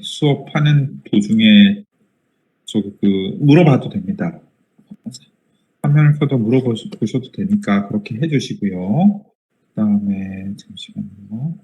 수업하는 도중에 물어봐도 됩니다. 화면을 켜도 물어보셔도 되니까 그렇게 해주시고요. 그 다음에 잠시만요.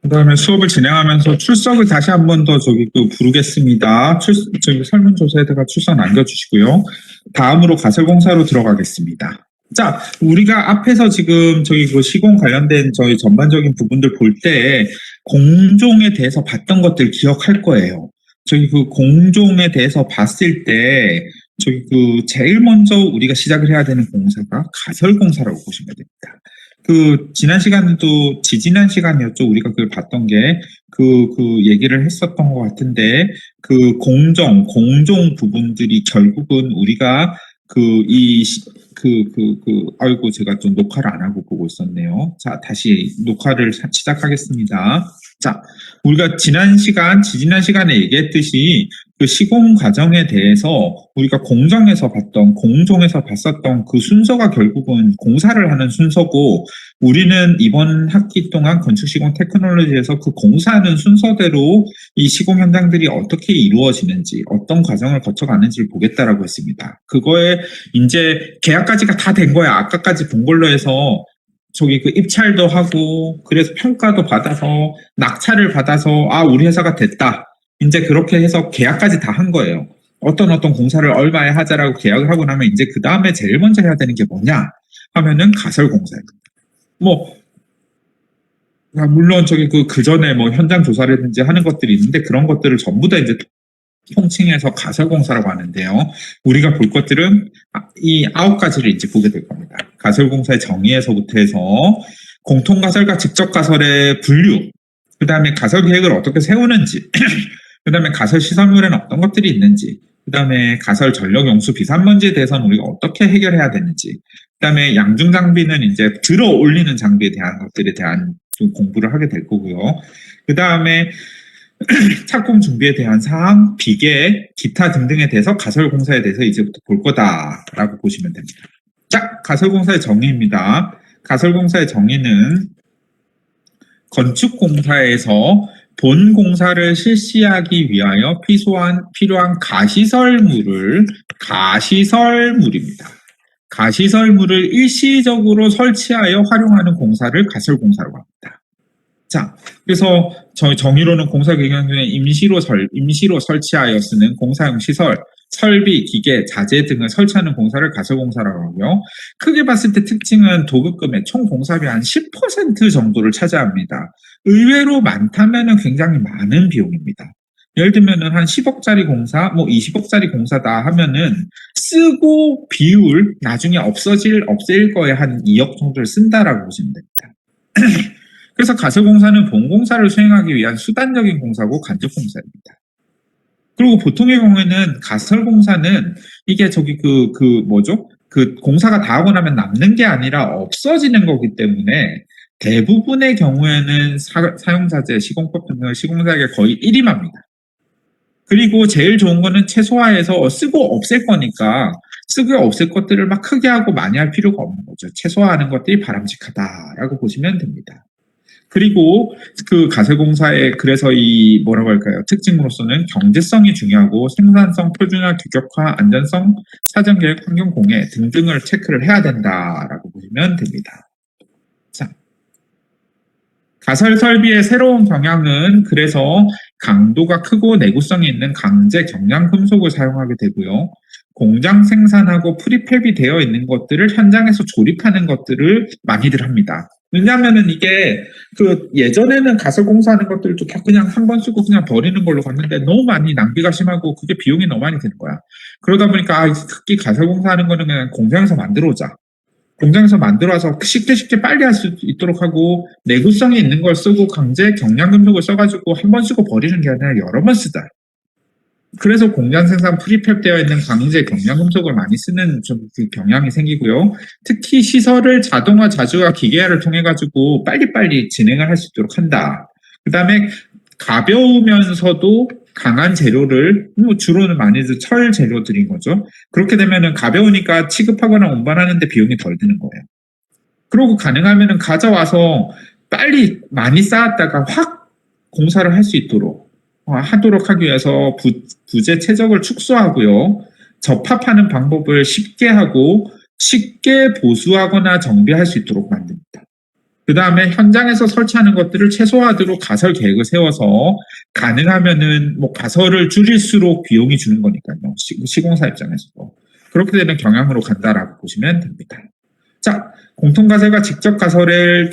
그 다음에 수업을 진행하면서 출석을 다시 한 번 더 부르겠습니다. 설문조사에다가 출석 남겨주시고요. 다음으로 가설공사로 들어가겠습니다. 자, 우리가 앞에서 지금 시공 관련된 전반적인 부분들 볼 때 공종에 대해서 봤던 것들 기억할 거예요. 공종에 대해서 봤을 때 제일 먼저 우리가 시작을 해야 되는 공사가 가설공사라고 보시면 됩니다. 지난 시간에도 지지난 시간이었죠. 우리가 그걸 봤던 게 얘기를 했었던 것 같은데 공종 부분들이 결국은 우리가 아이고 제가 좀 녹화를 안 하고 보고 있었네요. 자, 다시 녹화를 시작하겠습니다. 자, 우리가 지지난 시간에 얘기했듯이 시공 과정에 대해서 우리가 공정에서 봤었던 순서가 결국은 공사를 하는 순서고, 우리는 이번 학기 동안 건축시공 테크놀로지에서 공사하는 순서대로 이 시공 현장들이 어떻게 이루어지는지, 어떤 과정을 거쳐가는지를 보겠다라고 했습니다. 그거에 이제 계약까지가 다 된 거야. 아까까지 본 걸로 해서 입찰도 하고, 그래서 평가도 받아서, 낙찰을 받아서, 우리 회사가 됐다. 이제 그렇게 해서 계약까지 다 한 거예요. 어떤 공사를 얼마에 하자라고 계약을 하고 나면 이제 그 다음에 제일 먼저 해야 되는 게 뭐냐 하면은 가설공사예요. 물론 그 전에 현장 조사라든지 하는 것들이 있는데 그런 것들을 전부 다 이제 통칭해서 가설공사라고 하는데요. 우리가 볼 것들은 이 9가지를 이제 보게 될 겁니다. 가설공사의 정의에서부터 해서 공통가설과 직접가설의 분류, 그 다음에 가설계획을 어떻게 세우는지, 그 다음에 가설 시설물에는 어떤 것들이 있는지, 그 다음에 가설 전력 용수 비산먼지에 대해서는 우리가 어떻게 해결해야 되는지, 그 다음에 양중 장비는 이제 들어 올리는 장비에 대한 것들에 대한 좀 공부를 하게 될 거고요. 그 다음에 착공 준비에 대한 사항, 비계, 기타 등등에 대해서 가설공사에 대해서 이제부터 볼 거다라고 보시면 됩니다. 자, 가설공사의 정의입니다. 가설공사의 정의는 건축공사에서 본 공사를 실시하기 위하여 필요한 가시설물입니다. 가시설물을 일시적으로 설치하여 활용하는 공사를 가설공사라고 합니다. 자, 그래서 정의로는 공사 경영 중에 임시로 설치하여 쓰는 공사용 시설, 설비, 기계, 자재 등을 설치하는 공사를 가설공사라고 하고요. 크게 봤을 때 특징은 도급금의 총 공사비 한 10% 정도를 차지합니다. 의외로 많다면은 굉장히 많은 비용입니다. 예를 들면은 한 10억짜리 공사, 20억짜리 공사다 하면은 쓰고 비울, 나중에 없을 거에 한 2억 정도를 쓴다라고 보시면 됩니다. 그래서 가설공사는 본공사를 수행하기 위한 수단적인 공사고 간접공사입니다. 그리고 보통의 경우에는 가설공사는 이게 공사가 다 하고 나면 남는 게 아니라 없어지는 거기 때문에 대부분의 경우에는 사용자재, 시공법 등을 시공사에게 거의 일임합니다. 그리고 제일 좋은 거는 최소화해서 쓰고 없앨 거니까 쓰고 없앨 것들을 막 크게 하고 많이 할 필요가 없는 거죠. 최소화하는 것들이 바람직하다라고 보시면 됩니다. 그리고 가설공사의 그래서 특징으로서는 경제성이 중요하고 생산성, 표준화, 규격화, 안전성, 사전계획, 환경공해 등등을 체크를 해야 된다라고 보시면 됩니다. 자, 가설 설비의 새로운 경향은 그래서 강도가 크고 내구성이 있는 강제 경량 금속을 사용하게 되고요. 공장 생산하고 프리팹이 되어 있는 것들을 현장에서 조립하는 것들을 많이들 합니다. 왜냐하면은 이게 예전에는 가설 공사하는 것들도 다 그냥 한 번 쓰고 그냥 버리는 걸로 갔는데 너무 많이 낭비가 심하고 그게 비용이 너무 많이 드는 거야. 그러다 보니까 특히 가설 공사하는 거는 그냥 공장에서 만들어 오자. 공장에서 만들어서 쉽게 빨리 할 수 있도록 하고 내구성이 있는 걸 쓰고 강제 경량금속을 써가지고 한 번 쓰고 버리는 게 아니라 여러 번 쓰자. 그래서 공장 생산 프리팹 되어 있는 강제 경량금속을 많이 쓰는 그 경향이 생기고요. 특히 시설을 자동화, 자주화, 기계화를 통해 가지고 빨리빨리 진행을 할 수 있도록 한다. 그 다음에 가벼우면서도 강한 재료를 주로는 많이들 철 재료들인 거죠. 그렇게 되면은 가벼우니까 취급하거나 운반하는데 비용이 덜 드는 거예요. 그리고 가능하면은 가져와서 빨리 많이 쌓았다가 확 공사를 할 수 있도록 하도록 하기 위해서 부재 최적을 축소하고요. 접합하는 방법을 쉽게 하고 쉽게 보수하거나 정비할 수 있도록 만듭니다. 그 다음에 현장에서 설치하는 것들을 최소화하도록 가설 계획을 세워서 가능하면은 가설을 줄일수록 비용이 주는 거니까요. 시공사 입장에서도. 그렇게 되는 경향으로 간다라고 보시면 됩니다. 자, 공통가설과 직접가설을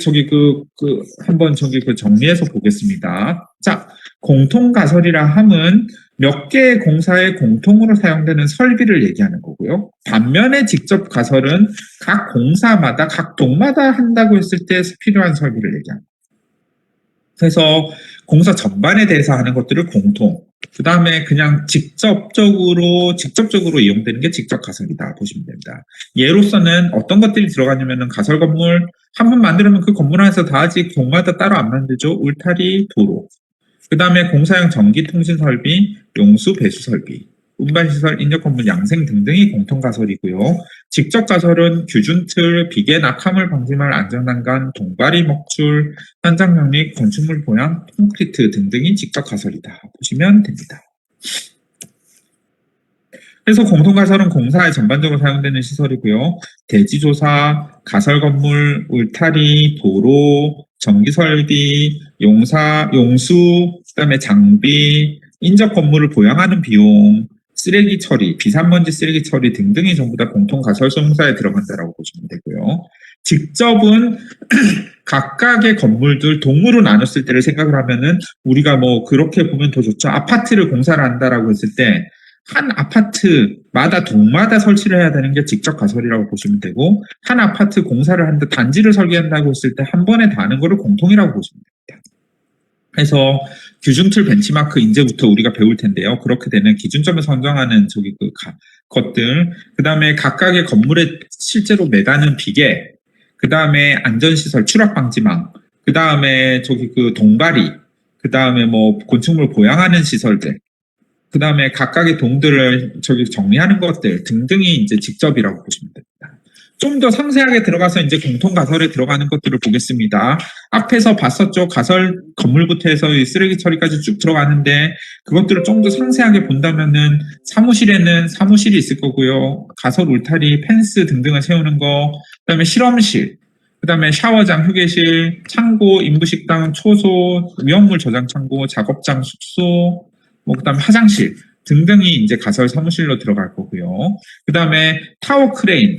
한번 정리해서 보겠습니다. 자, 공통가설이라 함은 몇 개의 공사에 공통으로 사용되는 설비를 얘기하는 거고요. 반면에 직접가설은 각 공사마다, 각 동마다 한다고 했을 때 필요한 설비를 얘기합니다. 그래서 공사 전반에 대해서 하는 것들을 공통, 그 다음에 그냥 직접적으로 이용되는 게 직접가설이다 보시면 됩니다. 예로서는 어떤 것들이 들어가냐면은 가설 건물 한 번 만들면 그 건물 안에서 다 하지 동마다 따로 안 만들죠. 울타리, 도로. 그 다음에 공사용 전기통신 설비, 용수, 배수 설비, 운반시설, 인력 건물, 양생 등등이 공통가설이고요. 직접가설은 규준틀, 비계, 낙하물 방지말, 안전난간, 동바리 먹줄, 현장 명리, 건축물 보양, 콘크리트 등등이 직접가설이다 보시면 됩니다. 그래서 공통가설은 공사에 전반적으로 사용되는 시설이고요. 대지조사, 가설건물, 울타리, 도로, 전기설비, 용수, 그다음에 장비, 인접 건물을 보양하는 비용, 쓰레기 처리, 비산먼지 쓰레기 처리 등등이 전부 다 공통가설 공사에 들어간다라고 보시면 되고요. 직접은 각각의 건물들 동으로 나눴을 때를 생각을 하면은 우리가 그렇게 보면 더 좋죠. 아파트를 공사를 한다라고 했을 때 한 아파트마다 동마다 설치를 해야 되는 게 직접 가설이라고 보시면 되고, 한 아파트 공사를 하는데 단지를 설계한다고 했을 때 한 번에 다 하는 거를 공통이라고 보시면 됩니다. 그래서 규준틀 벤치마크 이제부터 우리가 배울 텐데요. 그렇게 되는 기준점을 선정하는 것들, 그 다음에 각각의 건물에 실제로 매다는 비계, 그 다음에 안전시설, 추락방지망, 그 다음에 동바리, 그 다음에 건축물 보양하는 시설들, 그 다음에 각각의 동들을 정리하는 것들 등등이 이제 직접이라고 보시면 됩니다. 좀 더 상세하게 들어가서 이제 공통가설에 들어가는 것들을 보겠습니다. 앞에서 봤었죠. 가설 건물부터 해서 쓰레기 처리까지 쭉 들어가는데 그것들을 좀 더 상세하게 본다면은 사무실에는 사무실이 있을 거고요. 가설 울타리, 펜스 등등을 세우는 거, 그 다음에 실험실, 그 다음에 샤워장, 휴게실, 창고, 인부식당, 초소, 위험물 저장 창고, 작업장, 숙소, 그다음에 화장실 등등이 이제 가설 사무실로 들어갈 거고요. 그다음에 타워 크레인,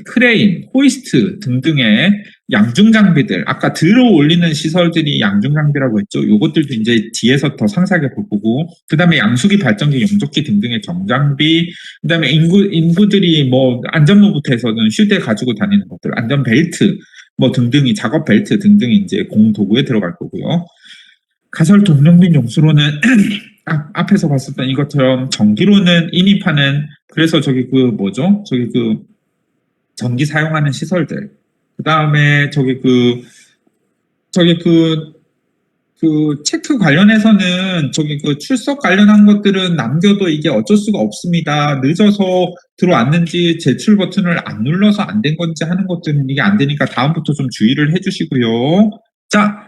호이스트 등등의 양중 장비들, 아까 들어 올리는 시설들이 양중 장비라고 했죠. 요것들도 이제 뒤에서 더 상세하게 볼 거고, 그다음에 양수기, 발전기, 용접기 등등의 경장비, 그다음에 인부들이 안전모부터 해서는 휴대 가지고 다니는 것들, 안전 벨트 등등이 작업 벨트 등등이 이제 공도구에 들어갈 거고요. 가설 동력 및 용수로는 앞에서 봤었던 이것처럼 전기로는 인입하는, 그래서 전기 사용하는 시설들, 그 다음에 체크 관련해서는 출석 관련한 것들은 남겨도 이게 어쩔 수가 없습니다. 늦어서 들어왔는지 제출 버튼을 안 눌러서 안 된 건지 하는 것들은 이게 안 되니까 다음부터 좀 주의를 해주시고요. 자,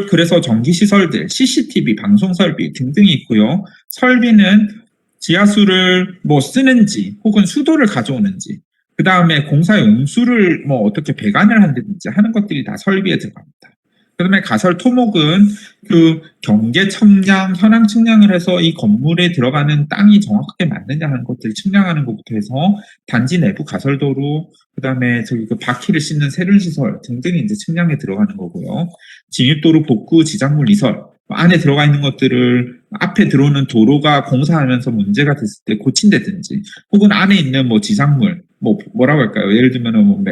그래서 전기시설들, CCTV, 방송설비 등등이 있고요. 설비는 지하수를 쓰는지 혹은 수도를 가져오는지, 그 다음에 공사 용수를 어떻게 배관을 한다든지 하는 것들이 다 설비에 들어갑니다. 그다음에 가설 토목은 그 경계 측량, 현황 측량을 해서 이 건물에 들어가는 땅이 정확하게 맞느냐 하는 것들을 측량하는 것부터 해서 단지 내부 가설도로, 그다음에 저기 그 바퀴를 싣는 세륜 시설 등등이 이제 측량에 들어가는 거고요. 진입도로 복구 지작물 이설 안에 들어가 있는 것들을 앞에 들어오는 도로가 공사하면서 문제가 됐을 때 고친다든지, 혹은 안에 있는 뭐 지상물, 뭐라고 할까요? 예를 들면은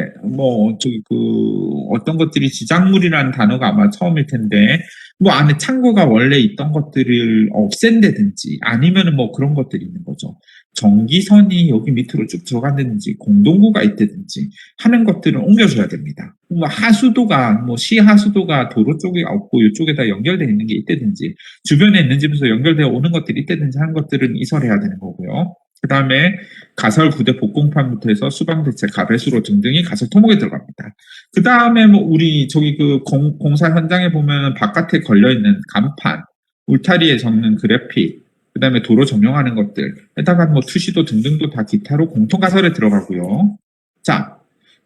저기 그 어떤 것들이 지작물이라는 단어가 아마 처음일 텐데, 뭐 안에 창고가 원래 있던 것들을 없앤다든지, 아니면은 뭐 그런 것들이 있는 거죠. 전기선이 여기 밑으로 쭉 들어간다든지, 공동구가 있다든지 하는 것들을 옮겨줘야 됩니다. 뭐 하수도가, 뭐 시하수도가 도로 쪽에 없고 이쪽에다 연결되어 있는 게 있다든지, 주변에 있는 집에서 연결되어 오는 것들이 있다든지 하는 것들은 이설해야 되는 거고요. 그 다음에 가설 구대 복공판부터 해서 수방대체, 가배수로 등등이 가설 토목에 들어갑니다. 그 다음에 뭐 우리 저기 그 공사 현장에 보면 바깥에 걸려 있는 간판, 울타리에 적는 그래픽, 그 다음에 도로 점용하는 것들에다가 뭐 투시도 등등도 다 기타로 공통 가설에 들어가고요. 자,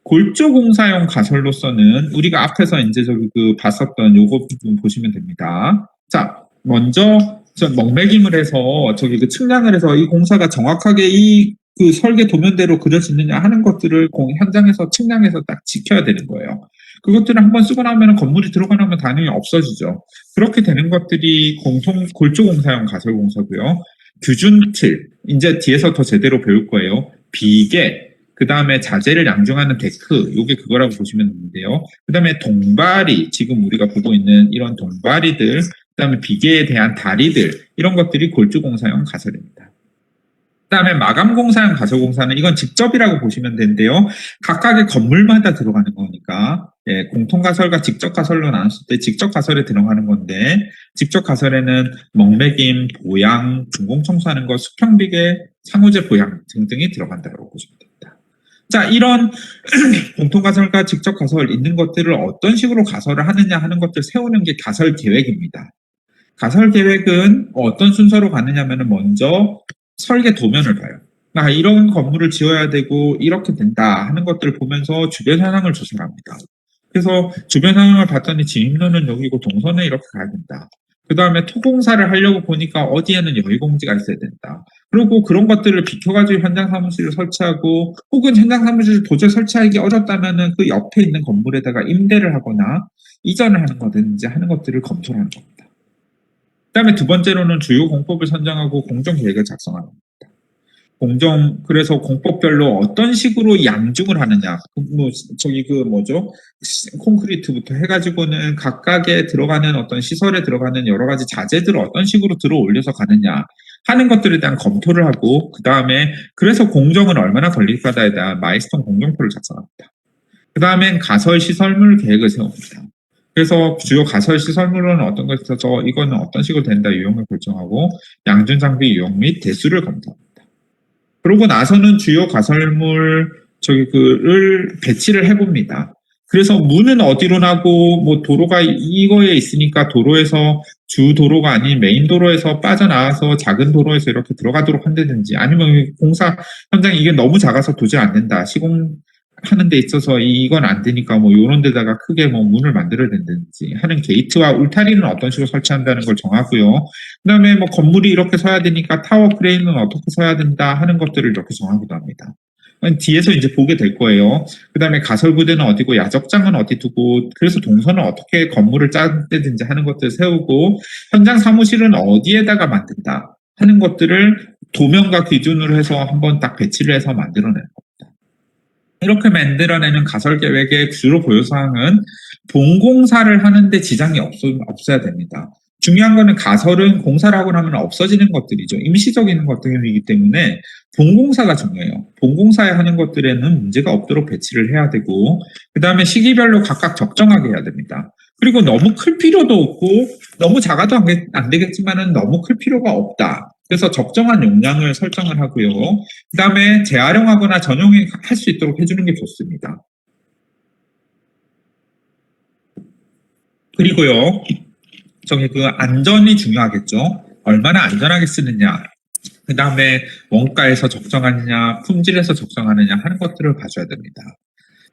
골조 공사용 가설로서는 우리가 앞에서 이제 저기 그 봤었던 요거 부분 보시면 됩니다. 자, 먼저 먹매김을 해서 저기 그 측량을 해서 이 공사가 정확하게 이 그 설계 도면대로 그려지느냐 하는 것들을 현장에서 측량해서 딱 지켜야 되는 거예요. 그것들을 한번 쓰고 나면 건물이 들어가 나면 당연히 없어지죠. 그렇게 되는 것들이 골조 공사용 가설 공사고요. 규준 틀, 이제 뒤에서 더 제대로 배울 거예요. 비계, 그 다음에 자재를 양중하는 데크, 요게 그거라고 보시면 되는데요. 그 다음에 동바리, 지금 우리가 보고 있는 이런 동바리들, 그 다음에 비계에 대한 다리들, 이런 것들이 골조공사용 가설입니다. 그 다음에 마감공사용 가설공사는 이건 직접이라고 보시면 되는데요. 각각의 건물마다 들어가는 거니까, 예, 공통가설과 직접가설로 나눴을 때 직접가설에 들어가는 건데, 직접가설에는 먹매김, 보양, 중공청소하는 것, 수평비계, 상호제 보양 등등이 들어간다고 보시면 됩니다. 자, 이런 공통가설과 직접가설 있는 것들을 어떤 식으로 가설을 하느냐 하는 것들 세우는 게 가설 계획입니다. 가설 계획은 어떤 순서로 가느냐면 먼저 설계 도면을 봐요. 이런 건물을 지어야 되고 이렇게 된다 하는 것들을 보면서 주변 현황을 조사를 합니다. 그래서 주변 현황을 봤더니 진입로는 여기고 동선은 이렇게 가야 된다. 그 다음에 토공사를 하려고 보니까 어디에는 여의공지가 있어야 된다. 그리고 그런 것들을 비켜가지고 현장 사무실을 설치하고, 혹은 현장 사무실을 도저히 설치하기 어렵다면은 그 옆에 있는 건물에다가 임대를 하거나 이전을 하는 거든지 하는 것들을 검토를 하는 겁니다. 그 다음에 두 번째로는 주요 공법을 선정하고 공정 계획을 작성하는 겁니다. 그래서 공법별로 어떤 식으로 양중을 하느냐, 콘크리트부터 해가지고는 각각에 들어가는 어떤 시설에 들어가는 여러 가지 자재들을 어떤 식으로 들어 올려서 가느냐 하는 것들에 대한 검토를 하고, 그 다음에 그래서 공정은 얼마나 걸릴까에 대한 마일스톤 공정표를 작성합니다. 그 다음엔 가설 시설물 계획을 세웁니다. 그래서 주요 가설 시설물은 어떤 것에 있어서 이거는 어떤 식으로 된다 유형을 결정하고, 양준 장비 유형 및 대수를 검토합니다. 그러고 나서는 주요 가설물 를 배치를 해봅니다. 그래서 문은 어디로 나고, 뭐 도로가 이거에 있으니까 도로에서 주 도로가 아닌 메인 도로에서 빠져나와서 작은 도로에서 이렇게 들어가도록 한다든지, 아니면 공사 현장이 이게 너무 작아서 도저히 안 된다, 시공하는 데 있어서 이건 안 되니까 뭐 이런 데다가 크게 뭐 문을 만들어야 된다든지 하는 게이트와 울타리는 어떤 식으로 설치한다는 걸 정하고요. 그다음에 뭐 건물이 이렇게 서야 되니까 타워 크레인은 어떻게 서야 된다 하는 것들을 이렇게 정하기도 합니다. 뒤에서 이제 보게 될 거예요. 그다음에 가설부대는 어디고 야적장은 어디 두고, 그래서 동선을 어떻게 건물을 짜든지 하는 것들을 세우고, 현장 사무실은 어디에다가 만든다 하는 것들을 도면과 기준으로 해서 한번 딱 배치를 해서 만들어내는 겁니다. 이렇게 만들어내는 가설 계획의 주요 고유사항은 본공사를 하는데 지장이 없어야 됩니다. 중요한 거는 가설은 공사를 하고 나면 없어지는 것들이죠. 임시적인 것들이기 때문에 본공사가 중요해요. 본공사에 하는 것들에는 문제가 없도록 배치를 해야 되고, 그 다음에 시기별로 각각 적정하게 해야 됩니다. 그리고 너무 클 필요도 없고, 너무 작아도 안 되겠지만은 너무 클 필요가 없다. 그래서 적정한 용량을 설정을 하고요. 그 다음에 재활용하거나 전용할 수 있도록 해주는 게 좋습니다. 그리고요, 안전이 중요하겠죠. 얼마나 안전하게 쓰느냐, 그 다음에 원가에서 적정하느냐, 품질에서 적정하느냐 하는 것들을 봐줘야 됩니다.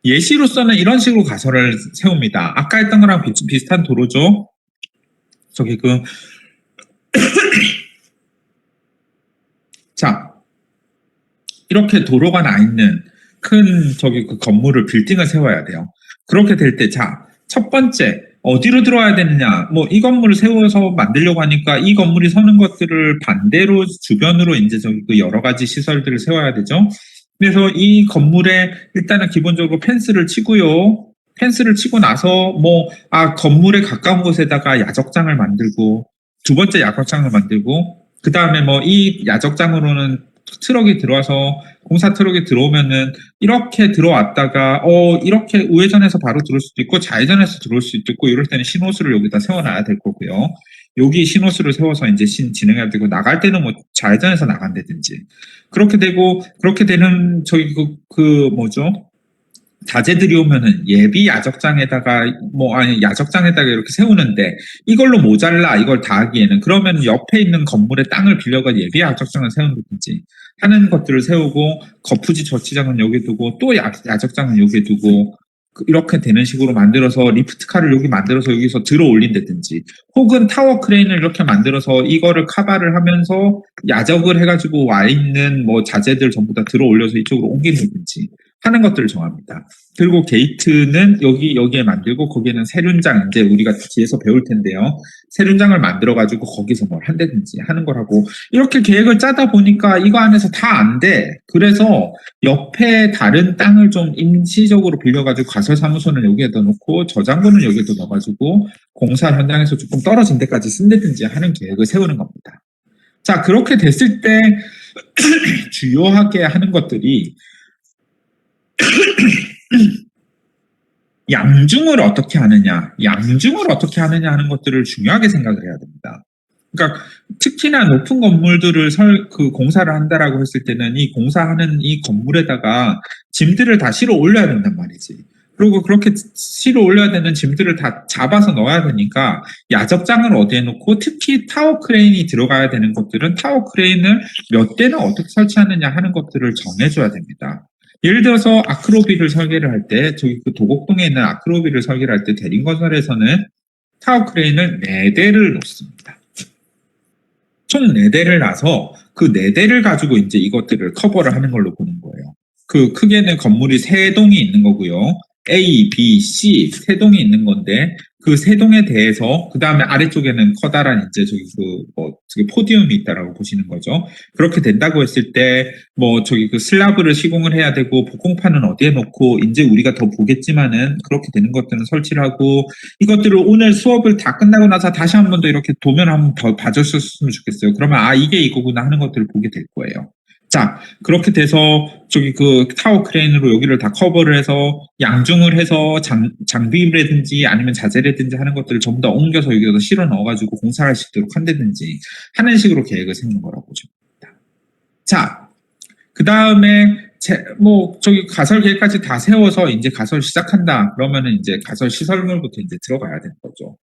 예시로서는 이런 식으로 가설을 세웁니다. 아까 했던 거랑 비슷한 도로죠. 저기 자, 이렇게 도로가 나 있는 큰 저기 그 건물을 빌딩을 세워야 돼요. 그렇게 될 때, 자, 첫 번째 어디로 들어와야 되느냐? 뭐 이 건물을 세워서 만들려고 하니까 이 건물이 서는 것들을 반대로 주변으로 이제 저기 그 여러 가지 시설들을 세워야 되죠. 그래서 이 건물에 일단은 기본적으로 펜스를 치고요. 펜스를 치고 나서 건물에 가까운 곳에다가 야적장을 만들고 두 번째 야적장을 만들고 그 다음에 뭐 이 야적장으로는 트럭이 들어와서 공사 트럭이 들어오면은 이렇게 들어왔다가 이렇게 우회전해서 바로 들어올 수도 있고 좌회전해서 들어올 수도 있고 이럴 때는 신호수를 여기다 세워놔야 될 거고요. 여기 신호수를 세워서 이제 진행해야 되고 나갈 때는 뭐 좌회전해서 나간다든지 그렇게 되고 그렇게 되는 저기 뭐죠? 자재들이 오면은 예비 야적장에다가 야적장에다가 이렇게 세우는데 이걸로 모자라 이걸 다 하기에는 그러면 옆에 있는 건물의 땅을 빌려가 예비 야적장을 세운다든지 하는 것들을 세우고 거푸지 저치장은 여기 두고 또 야적장은 여기 두고 이렇게 되는 식으로 만들어서 리프트카를 여기 만들어서 여기서 들어 올린다든지 혹은 타워 크레인을 이렇게 만들어서 이거를 카바를 하면서 야적을 해가지고 와 있는 뭐 자재들 전부 다 들어 올려서 이쪽으로 옮기는지 하는 것들을 정합니다. 그리고 게이트는 여기에 만들고 거기에는 세륜장 이제 우리가 뒤에서 배울 텐데요. 세륜장을 만들어 가지고 거기서 뭘 한다든지 하는 거라고 이렇게 계획을 짜다 보니까 이거 안에서 다 안 돼. 그래서 옆에 다른 땅을 좀 임시적으로 빌려가지고 가설사무소는 여기에다 놓고 저장고는 여기에다 넣어가지고 공사 현장에서 조금 떨어진 데까지 쓴다든지 하는 계획을 세우는 겁니다. 자, 그렇게 됐을 때 주요하게 하는 것들이 양중을 어떻게 하느냐 하는 것들을 중요하게 생각을 해야 됩니다. 그러니까 특히나 높은 건물들을 공사를 한다라고 했을 때는 이 공사하는 이 건물에다가 짐들을 다 실어 올려야 된단 말이지. 그리고 그렇게 실어 올려야 되는 짐들을 다 잡아서 넣어야 되니까 야적장을 어디에 놓고 특히 타워 크레인이 들어가야 되는 것들은 타워 크레인을 몇 대는 어떻게 설치하느냐 하는 것들을 정해줘야 됩니다. 예를 들어서 아크로비를 설계를 할 때 저기 그 도곡동에 있는 아크로비를 설계를 할 때 대림건설에서는 타워 크레인을 4대를 놓습니다. 총 4대를 놔서 그 4대를 가지고 이제 이것들을 커버를 하는 걸로 보는 거예요. 그 크게는 건물이 3동이 있는 거고요. A, B, C 3동이 있는 건데 그 3동에 대해서 그 다음에 아래쪽에는 커다란 이제 저기 포디움이 있다라고 보시는 거죠. 그렇게 된다고 했을 때 저기 그 슬라브를 시공을 해야 되고 복공판은 어디에 놓고 이제 우리가 더 보겠지만은 그렇게 되는 것들은 설치를 하고 이것들을 오늘 수업을 다 끝나고 나서 다시 한 번 더 이렇게 도면 한번 더 봐줬으면 좋겠어요. 그러면 이게 이거구나 하는 것들을 보게 될 거예요. 자, 그렇게 돼서 저기 그 타워 크레인으로 여기를 다 커버를 해서 양중을 해서 장비라든지 아니면 자재라든지 하는 것들을 전부 다 옮겨서 여기다 실어 넣어가지고 공사를 할 수 있도록 한다든지 하는 식으로 계획을 세우는 거라고 보시면 됩니다. 자, 그 다음에 저기 가설 계획까지 다 세워서 이제 가설 시작한다. 그러면은 이제 가설 시설물부터 이제 들어가야 되는 거죠.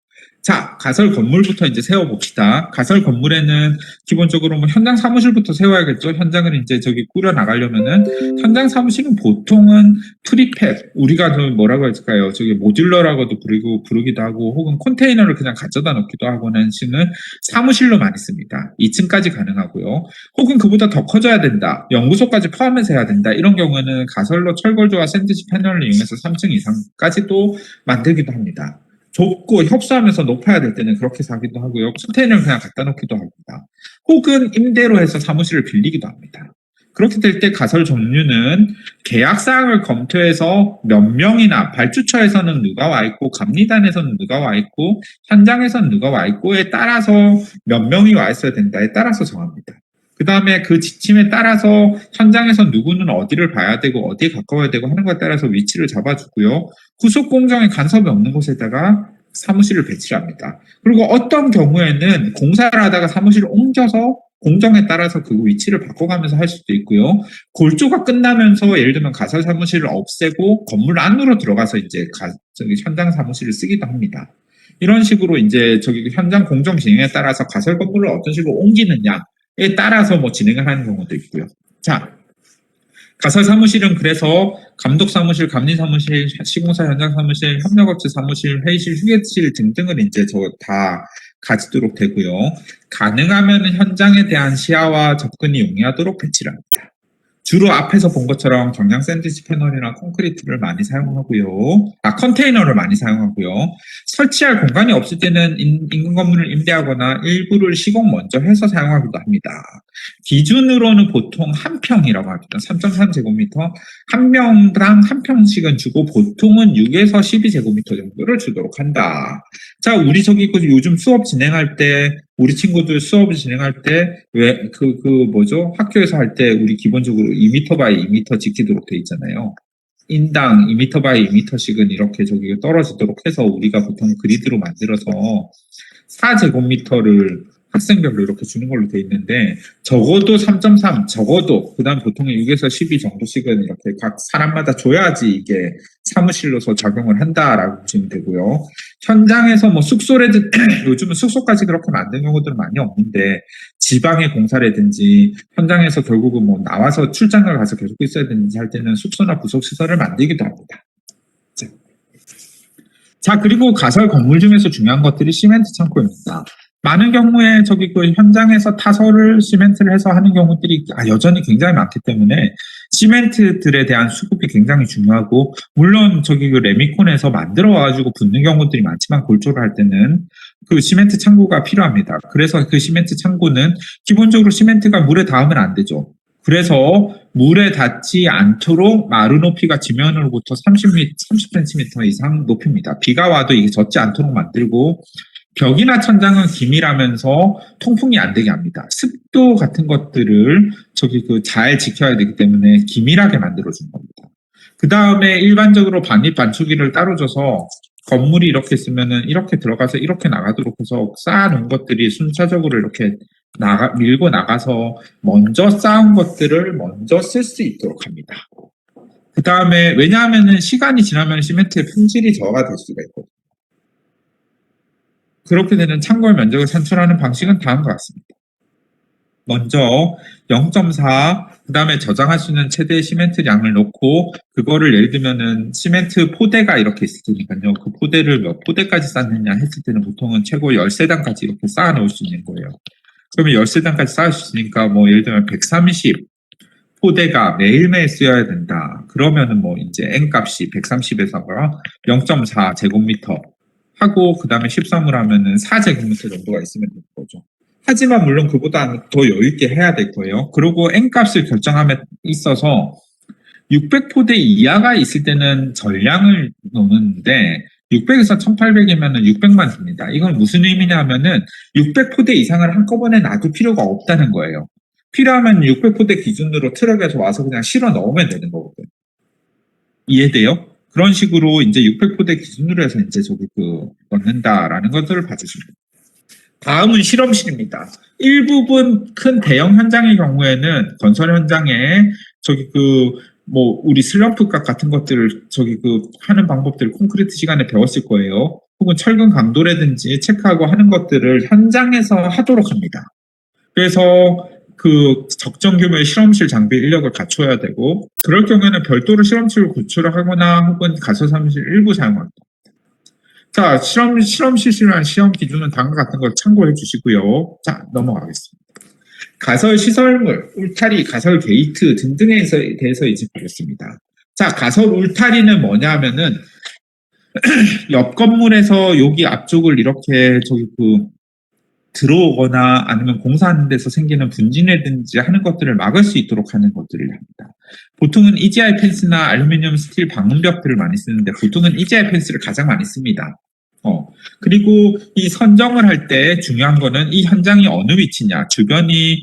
자, 가설 건물부터 이제 세워봅시다. 가설 건물에는 기본적으로 현장 사무실부터 세워야겠죠. 현장을 이제 저기 꾸려 나가려면은 현장 사무실은 보통은 프리팹, 우리가 좀 뭐라고 할까요? 저기 모듈러라고도 부르기도 하고 혹은 컨테이너를 그냥 가져다 놓기도 하고는 식은 사무실로 많이 씁니다. 2층까지 가능하고요. 혹은 그보다 더 커져야 된다. 연구소까지 포함해서 해야 된다. 이런 경우에는 가설로 철골조와 샌드위치 패널을 이용해서 3층 이상까지도 만들기도 합니다. 좁고 협소하면서 높아야 될 때는 그렇게 사기도 하고요. 컨테이너를 그냥 갖다 놓기도 합니다. 혹은 임대로 해서 사무실을 빌리기도 합니다. 그렇게 될 때 가설 종류는 계약 사항을 검토해서 몇 명이나 발주처에서는 누가 와 있고 감리단에서는 누가 와 있고 현장에서는 누가 와 있고에 따라서 몇 명이 와 있어야 된다에 따라서 정합니다. 그 다음에 그 지침에 따라서 현장에서 누구는 어디를 봐야 되고 어디에 가까워야 되고 하는 것에 따라서 위치를 잡아주고요. 후속 공정에 간섭이 없는 곳에다가 사무실을 배치합니다. 그리고 어떤 경우에는 공사를 하다가 사무실을 옮겨서 공정에 따라서 그 위치를 바꿔가면서 할 수도 있고요. 골조가 끝나면서 예를 들면 가설 사무실을 없애고 건물 안으로 들어가서 이제 현장 사무실을 쓰기도 합니다. 이런 식으로 이제 저기 현장 공정 진행에 따라서 가설 건물을 어떤 식으로 옮기느냐에 따라서 진행을 하는 경우도 있고요. 자, 가설 사무실은 그래서 감독 사무실, 감리 사무실, 시공사 현장 사무실, 협력업체 사무실, 회의실, 휴게실 등등을 이제 저 다 가지도록 되고요. 가능하면 현장에 대한 시야와 접근이 용이하도록 배치를 합니다. 주로 앞에서 본 것처럼 경량 샌드위치 패널이나 콘크리트를 많이 사용하고요. 컨테이너를 많이 사용하고요. 설치할 공간이 없을 때는 인근 건물을 임대하거나 일부를 시공 먼저 해서 사용하기도 합니다. 기준으로는 보통 한 평이라고 합니다. 3.3제곱미터, 한 명당 한 평씩은 주고 보통은 6에서 12제곱미터 정도를 주도록 한다. 자, 우리 저기 요즘 수업 진행할 때 우리 친구들 수업을 진행할 때 왜 뭐죠? 학교에서 할 때 우리 기본적으로 2m 바이 2m 지키도록 돼 있잖아요. 인당 2m 바이 2m씩은 이렇게 저기 떨어지도록 해서 우리가 보통 그리드로 만들어서 4제곱미터를 학생별로 이렇게 주는 걸로 돼 있는데 적어도 3.3 적어도 그다음 보통 6에서 12 정도씩은 이렇게 각 사람마다 줘야지 이게 사무실로서 작용을 한다라고 보시면 되고요. 현장에서 뭐 숙소라든지 요즘은 숙소까지 그렇게 만든 경우들은 많이 없는데 지방의 공사라든지 현장에서 결국은 뭐 나와서 출장을 가서 계속 있어야 되는지 할 때는 숙소나 부속 시설을 만들기도 합니다. 자, 그리고 가설 건물 중에서 중요한 것들이 시멘트 창고입니다. 많은 경우에 저기 그 현장에서 타설을 시멘트를 해서 하는 경우들이 여전히 굉장히 많기 때문에 시멘트들에 대한 수급이 굉장히 중요하고 물론 저기 그 레미콘에서 만들어 와가지고 붓는 경우들이 많지만 골조를 할 때는 그 시멘트 창고가 필요합니다. 그래서 그 시멘트 창고는 기본적으로 시멘트가 물에 닿으면 안 되죠. 그래서 물에 닿지 않도록 마루 높이가 지면으로부터 30cm 이상 높입니다. 비가 와도 이게 젖지 않도록 만들고 벽이나 천장은 기밀하면서 통풍이 안 되게 합니다. 습도 같은 것들을 저기 그 잘 지켜야 되기 때문에 기밀하게 만들어준 겁니다. 그 다음에 일반적으로 반입 반축기를 따로 줘서 건물이 이렇게 있으면은 이렇게 들어가서 이렇게 나가도록 해서 쌓아놓은 것들이 순차적으로 이렇게 밀고 나가서 먼저 쌓은 것들을 먼저 쓸 수 있도록 합니다. 그 다음에 왜냐하면은 시간이 지나면 시멘트의 품질이 저하가 될 수가 있거든요. 그렇게 되는 창고의 면적을 산출하는 방식은 다음과 같습니다. 먼저 0.4, 그 다음에 저장할 수 있는 최대 시멘트 양을 놓고 그거를 예를 들면은 시멘트 포대가 이렇게 있으니까요. 그 포대를 몇 포대까지 쌓느냐 했을 때는 보통은 최고 13단까지 이렇게 쌓아 놓을 수 있는 거예요. 그러면 13단까지 쌓을 수 있으니까 뭐 예를 들면 130 포대가 매일매일 쓰여야 된다. 그러면은 뭐 이제 N값이 130에서가 0.4 제곱미터 하고 그 다음에 13을 하면은 4제곱미터 정도가 있으면 되는 거죠. 하지만 물론 그보다 더 여유 있게 해야 될 거예요. 그리고 N값을 결정함에 있어서 600포대 이하가 있을 때는 전량을 놓는데 600에서 1800이면은 600만 줍니다. 이건 무슨 의미냐 하면은 600포대 이상을 한꺼번에 놔둘 필요가 없다는 거예요. 필요하면 600포대 기준으로 트럭에서 와서 그냥 실어 넣으면 되는 거거든요. 이해돼요? 그런 식으로 이제 600포대 기준으로 해서 이제 저기 넣는다라는 것들을 봐주시면 됩니다. 다음은 실험실입니다. 일부분 큰 대형 현장의 경우에는 건설 현장에 저기 뭐 우리 슬럼프각 같은 것들을 저기 하는 방법들을 콘크리트 시간에 배웠을 거예요. 혹은 철근 강도라든지 체크하고 하는 것들을 현장에서 하도록 합니다. 그래서 그 적정 규모의 실험실 장비 인력을 갖춰야 되고 그럴 경우에는 별도로 실험실을 구출을 하거나 혹은 가설 사무실 일부 사용합니다. 자, 실험실이란 시험 기준은 다음과 같은 걸 참고해 주시고요. 자, 넘어가겠습니다. 가설 시설물, 울타리, 가설 게이트 등등에 대해서 이제 보겠습니다. 자, 가설 울타리는 뭐냐 하면은 옆 건물에서 여기 앞쪽을 이렇게 저기 들어오거나 아니면 공사하는 데서 생기는 분진이라든지 하는 것들을 막을 수 있도록 하는 것들을 합니다. 보통은 EGI 펜스나 알루미늄 스틸 방음벽들을 많이 쓰는데 보통은 EGI 펜스를 가장 많이 씁니다. 그리고 이 선정을 할 때 중요한 거는 이 현장이 어느 위치냐, 주변이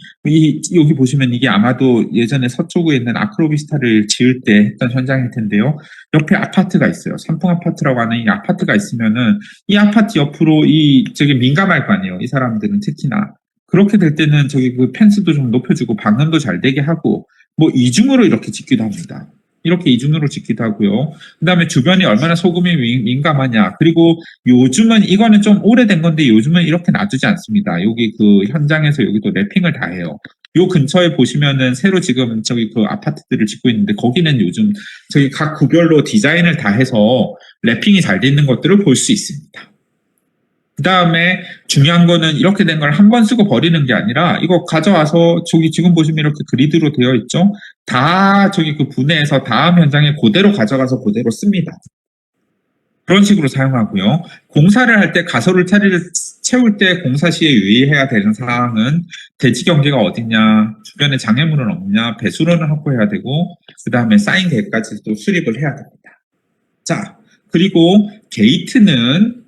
여기 보시면 이게 아마도 예전에 서초구에 있는 아크로비스타를 지을 때 했던 현장일 텐데요. 옆에 아파트가 있어요. 삼풍 아파트라고 하는 이 아파트가 있으면은 이 아파트 옆으로 저기 민감할 거 아니에요. 이 사람들은 특히나. 그렇게 될 때는 저기 펜스도 좀 높여주고 방음도 잘 되게 하고 뭐 이중으로 이렇게 짓기도 합니다. 이렇게 이중으로 짓기도 하고요. 그 다음에 주변이 얼마나 소금이 민감하냐. 그리고 요즘은 이거는 좀 오래된 건데 요즘은 이렇게 놔두지 않습니다. 여기 현장에서 여기도 랩핑을 다 해요. 요 근처에 보시면은 새로 지금 저기 그 아파트들을 짓고 있는데 거기는 요즘 저기 각 구별로 디자인을 다 해서 랩핑이 잘 돼 있는 것들을 볼 수 있습니다. 그 다음에 중요한 거는 이렇게 된 걸 한 번 쓰고 버리는 게 아니라 이거 가져와서 저기 지금 보시면 이렇게 그리드로 되어 있죠? 다 저기 그 분해해서 다음 현장에 그대로 가져가서 그대로 씁니다. 그런 식으로 사용하고요. 공사를 할 때 가설 울타리를 채울 때 공사 시에 유의해야 되는 사항은 대지 경계가 어디냐, 주변에 장애물은 없냐, 배수로는 확보해야 되고 그 다음에 쌓인 계획까지도 수립을 해야 됩니다. 자, 그리고 게이트는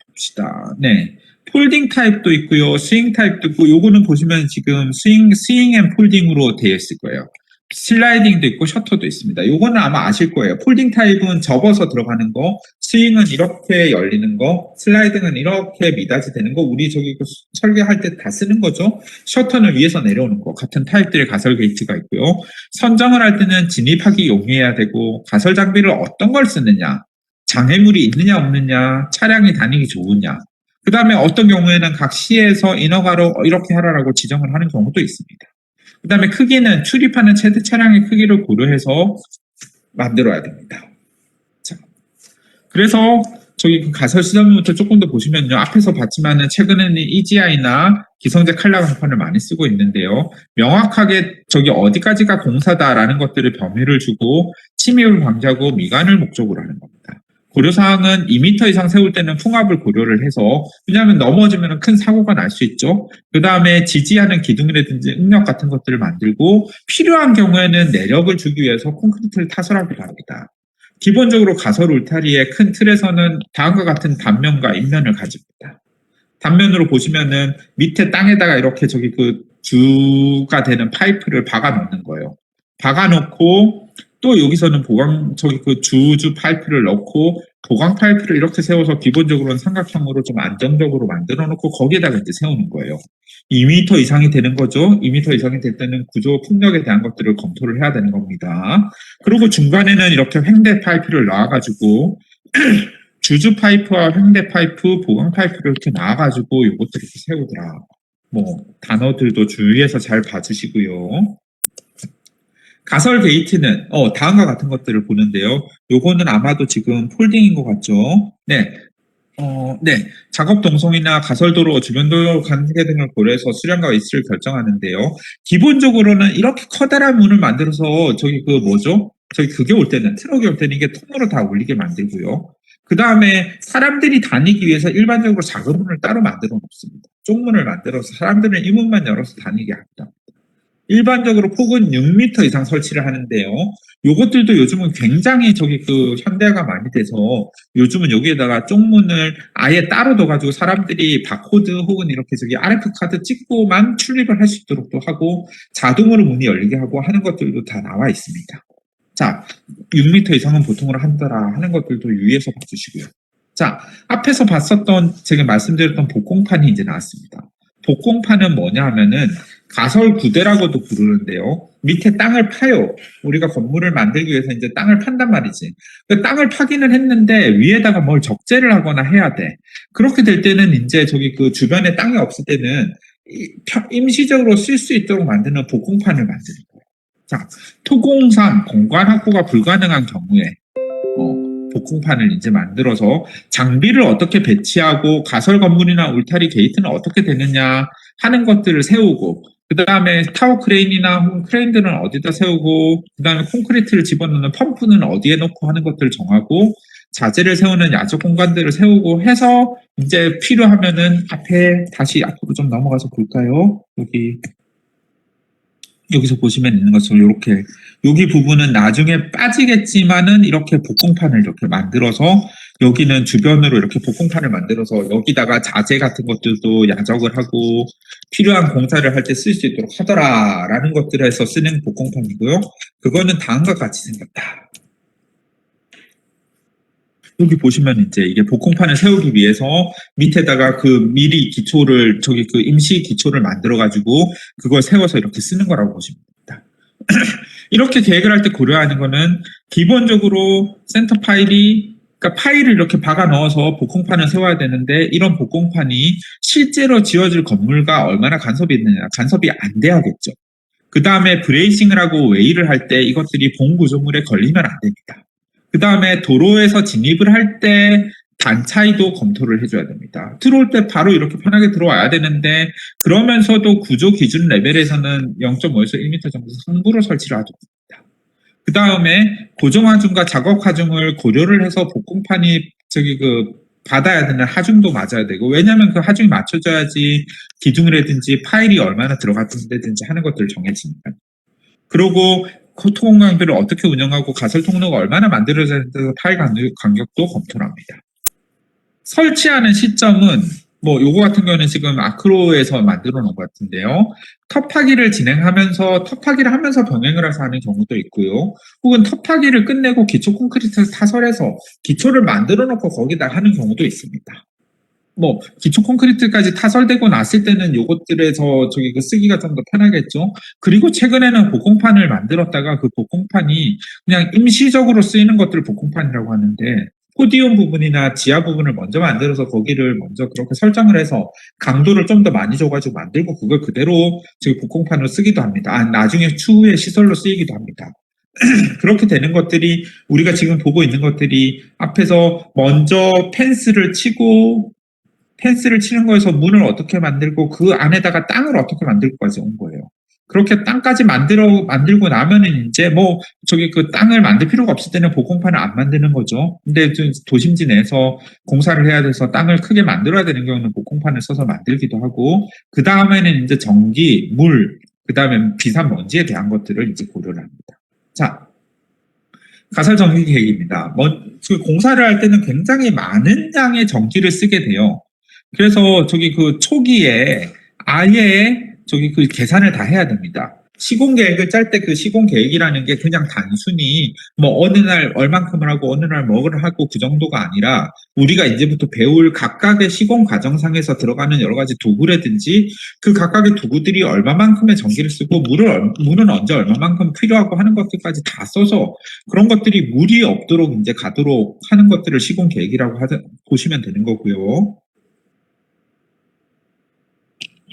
봅시다. 네. 폴딩 타입도 있고요. 스윙 타입도 있고 요거는 보시면 지금 스윙 앤 폴딩으로 되어 있을 거예요. 슬라이딩도 있고 셔터도 있습니다. 요거는 아마 아실 거예요. 폴딩 타입은 접어서 들어가는 거, 스윙은 이렇게 열리는 거, 슬라이딩은 이렇게 미닫이 되는 거, 우리 저기 설계할 때 다 쓰는 거죠. 셔터는 위에서 내려오는 거, 같은 타입들의 가설 게이트가 있고요. 선정을 할 때는 진입하기 용이해야 되고, 가설 장비를 어떤 걸 쓰느냐, 장애물이 있느냐 없느냐, 차량이 다니기 좋으냐, 그 다음에 어떤 경우에는 각 시에서 인허가로 이렇게 하라라고 지정을 하는 경우도 있습니다. 그 다음에 크기는 출입하는 최대 차량의 크기를 고려해서 만들어야 됩니다. 자, 그래서 저기 그 가설 시설물부터 조금 더 보시면요. 앞에서 봤지만은 최근에는 EGI나 기성제 칼라 강판을 많이 쓰고 있는데요. 명확하게 저기 어디까지가 공사다라는 것들을 범위를 주고 침입을 방지하고 미관을 목적으로 하는 겁니다. 고려사항은 2m 이상 세울 때는 풍압을 고려를 해서 왜냐하면 넘어지면 큰 사고가 날 수 있죠. 그 다음에 지지하는 기둥이라든지 응력 같은 것들을 만들고 필요한 경우에는 내력을 주기 위해서 콘크리트를 타설하기도 합니다. 기본적으로 가설 울타리의 큰 틀에서는 다음과 같은 단면과 입면을 가집니다. 단면으로 보시면은 밑에 땅에다가 이렇게 저기 그 주가 되는 파이프를 박아 놓는 거예요. 박아 놓고 또 여기서는 저기 그 주주 파이프를 넣고 보강 파이프를 이렇게 세워서 기본적으로는 삼각형으로 좀 안정적으로 만들어 놓고 거기에다가 이제 세우는 거예요. 2m 이상이 되는 거죠. 2m 이상이 될 때는 구조 풍력에 대한 것들을 검토를 해야 되는 겁니다. 그리고 중간에는 이렇게 횡대 파이프를 놔가지고 주주 파이프와 횡대 파이프, 보강 파이프를 이렇게 놔가지고 이것들을 이렇게 세우더라. 뭐 단어들도 주의해서 잘 봐주시고요. 가설 게이트는 다음과 같은 것들을 보는데요. 요거는 아마도 지금 폴딩인 것 같죠. 네. 네. 작업 동선이나 가설도로, 주변도로 관계 등을 고려해서 수량과 위치를 결정하는데요. 기본적으로는 이렇게 커다란 문을 만들어서 저기 그 뭐죠? 저기 그게 올 때는 트럭이 올 때는 이게 통으로 다 올리게 만들고요. 그 다음에 사람들이 다니기 위해서 일반적으로 작은 문을 따로 만들어 놓습니다. 쪽문을 만들어서 사람들은 이 문만 열어서 다니게 합니다. 일반적으로 폭은 6m 이상 설치를 하는데요. 요것들도 요즘은 굉장히 저기 그 현대화가 많이 돼서 요즘은 여기에다가 쪽문을 아예 따로 둬가지고 사람들이 바코드 혹은 이렇게 저기 RF 카드 찍고만 출입을 할 수 있도록 또 하고 자동으로 문이 열리게 하고 하는 것들도 다 나와 있습니다. 자, 6m 이상은 보통으로 한다라 하는 것들도 유의해서 봐주시고요. 자, 앞에서 봤었던 제가 말씀드렸던 복공판이 이제 나왔습니다. 복공판은 뭐냐 하면은 가설 구대라고도 부르는데요. 밑에 땅을 파요. 우리가 건물을 만들기 위해서 이제 땅을 판단 말이지. 그 땅을 파기는 했는데 위에다가 뭘 적재를 하거나 해야 돼. 그렇게 될 때는 이제 저기 그 주변에 땅이 없을 때는 임시적으로 쓸 수 있도록 만드는 복공판을 만드는 거예요. 자, 토공3 공간 확보가 불가능한 경우에 복공판을 이제 만들어서 장비를 어떻게 배치하고 가설 건물이나 울타리 게이트는 어떻게 되느냐 하는 것들을 세우고 그 다음에 타워 크레인이나 혹은 크레인들은 어디다 세우고 그 다음에 콘크리트를 집어넣는 펌프는 어디에 놓고 하는 것들을 정하고 자재를 세우는 야적 공간들을 세우고 해서 이제 필요하면은 다시 앞으로 좀 넘어가서 볼까요? 여기서 보시면 있는 것처럼 이렇게 여기 부분은 나중에 빠지겠지만은 이렇게 복공판을 이렇게 만들어서 여기는 주변으로 이렇게 복공판을 만들어서 여기다가 자재 같은 것들도 야적을 하고 필요한 공사를 할 때 쓸 수 있도록 하더라라는 것들에서 쓰는 복공판이고요. 그거는 다음과 같이 생겼다. 여기 보시면 이제 이게 복공판을 세우기 위해서 밑에다가 그 미리 기초를 저기 그 임시 기초를 만들어 가지고 그걸 세워서 이렇게 쓰는 거라고 보시면 됩니다. 이렇게 계획을 할 때 고려하는 거는 기본적으로 센터 파일이 그러니까 파일을 이렇게 박아 넣어서 복공판을 세워야 되는데 이런 복공판이 실제로 지어질 건물과 얼마나 간섭이 있느냐. 간섭이 안 돼야겠죠. 그 다음에 브레이싱을 하고 웨이를 할 때 이것들이 본 구조물에 걸리면 안 됩니다. 그 다음에 도로에서 진입을 할 때 단 차이도 검토를 해줘야 됩니다. 들어올 때 바로 이렇게 편하게 들어와야 되는데 그러면서도 구조 기준 레벨에서는 0.5에서 1m 정도 상부로 설치를 하도록 합니다. 그 다음에 고정 하중과 작업 하중을 고려를 해서 복공판이 받아야 되는 하중도 맞아야 되고, 왜냐하면 그 하중이 맞춰져야지 기둥이라든지 파일이 얼마나 들어갔든지 하는 것들을 정해지니까. 그리고 토공강비를 어떻게 운영하고 가설 통로가 얼마나 만들어져야 되는 파일 간격도 검토를 합니다. 설치하는 시점은 요거 같은 경우는 지금 아크로에서 만들어 놓은 것 같은데요. 텁하기를 진행하면서 텁하기를 하면서 병행을 해서 하는 경우도 있고요. 혹은 텁하기를 끝내고 기초 콘크리트를 타설해서 기초를 만들어 놓고 거기다 하는 경우도 있습니다. 기초 콘크리트까지 타설되고 났을 때는 요것들에서 쓰기가 좀 더 편하겠죠. 그리고 최근에는 복공판을 만들었다가 그 복공판이 그냥 임시적으로 쓰이는 것들을 복공판이라고 하는데, 포디움 부분이나 지하 부분을 먼저 만들어서 거기를 먼저 그렇게 설정을 해서 강도를 좀 더 많이 줘가지고 만들고 그걸 그대로 지금 복공판으로 쓰기도 합니다. 나중에 추후에 시설로 쓰이기도 합니다. 그렇게 되는 것들이 우리가 지금 보고 있는 것들이 앞에서 먼저 펜스를 치는 거에서 문을 어떻게 만들고 그 안에다가 땅을 어떻게 만들고까지 온 거예요. 그렇게 땅까지 만들고 나면은 이제 그 땅을 만들 필요가 없을 때는 복공판을 안 만드는 거죠. 근데 도심지 내에서 공사를 해야 돼서 땅을 크게 만들어야 되는 경우는 복공판을 써서 만들기도 하고, 그 다음에는 이제 전기, 물, 그 다음에 비산 먼지에 대한 것들을 이제 고려를 합니다. 자, 가설 전기 계획입니다. 공사를 할 때는 굉장히 많은 양의 전기를 쓰게 돼요. 그래서 초기에 아예 계산을 다 해야 됩니다. 시공 계획을 짤 때 그 시공 계획이라는 게 그냥 단순히 어느 날 얼만큼을 하고 어느 날 뭐를 하고 그 정도가 아니라 우리가 이제부터 배울 각각의 시공 과정상에서 들어가는 여러 가지 도구라든지 그 각각의 도구들이 얼마만큼의 전기를 쓰고 물은 언제 얼마만큼 필요하고 하는 것들까지 다 써서 그런 것들이 무리 없도록 이제 가도록 하는 것들을 시공 계획이라고 보시면 되는 거고요.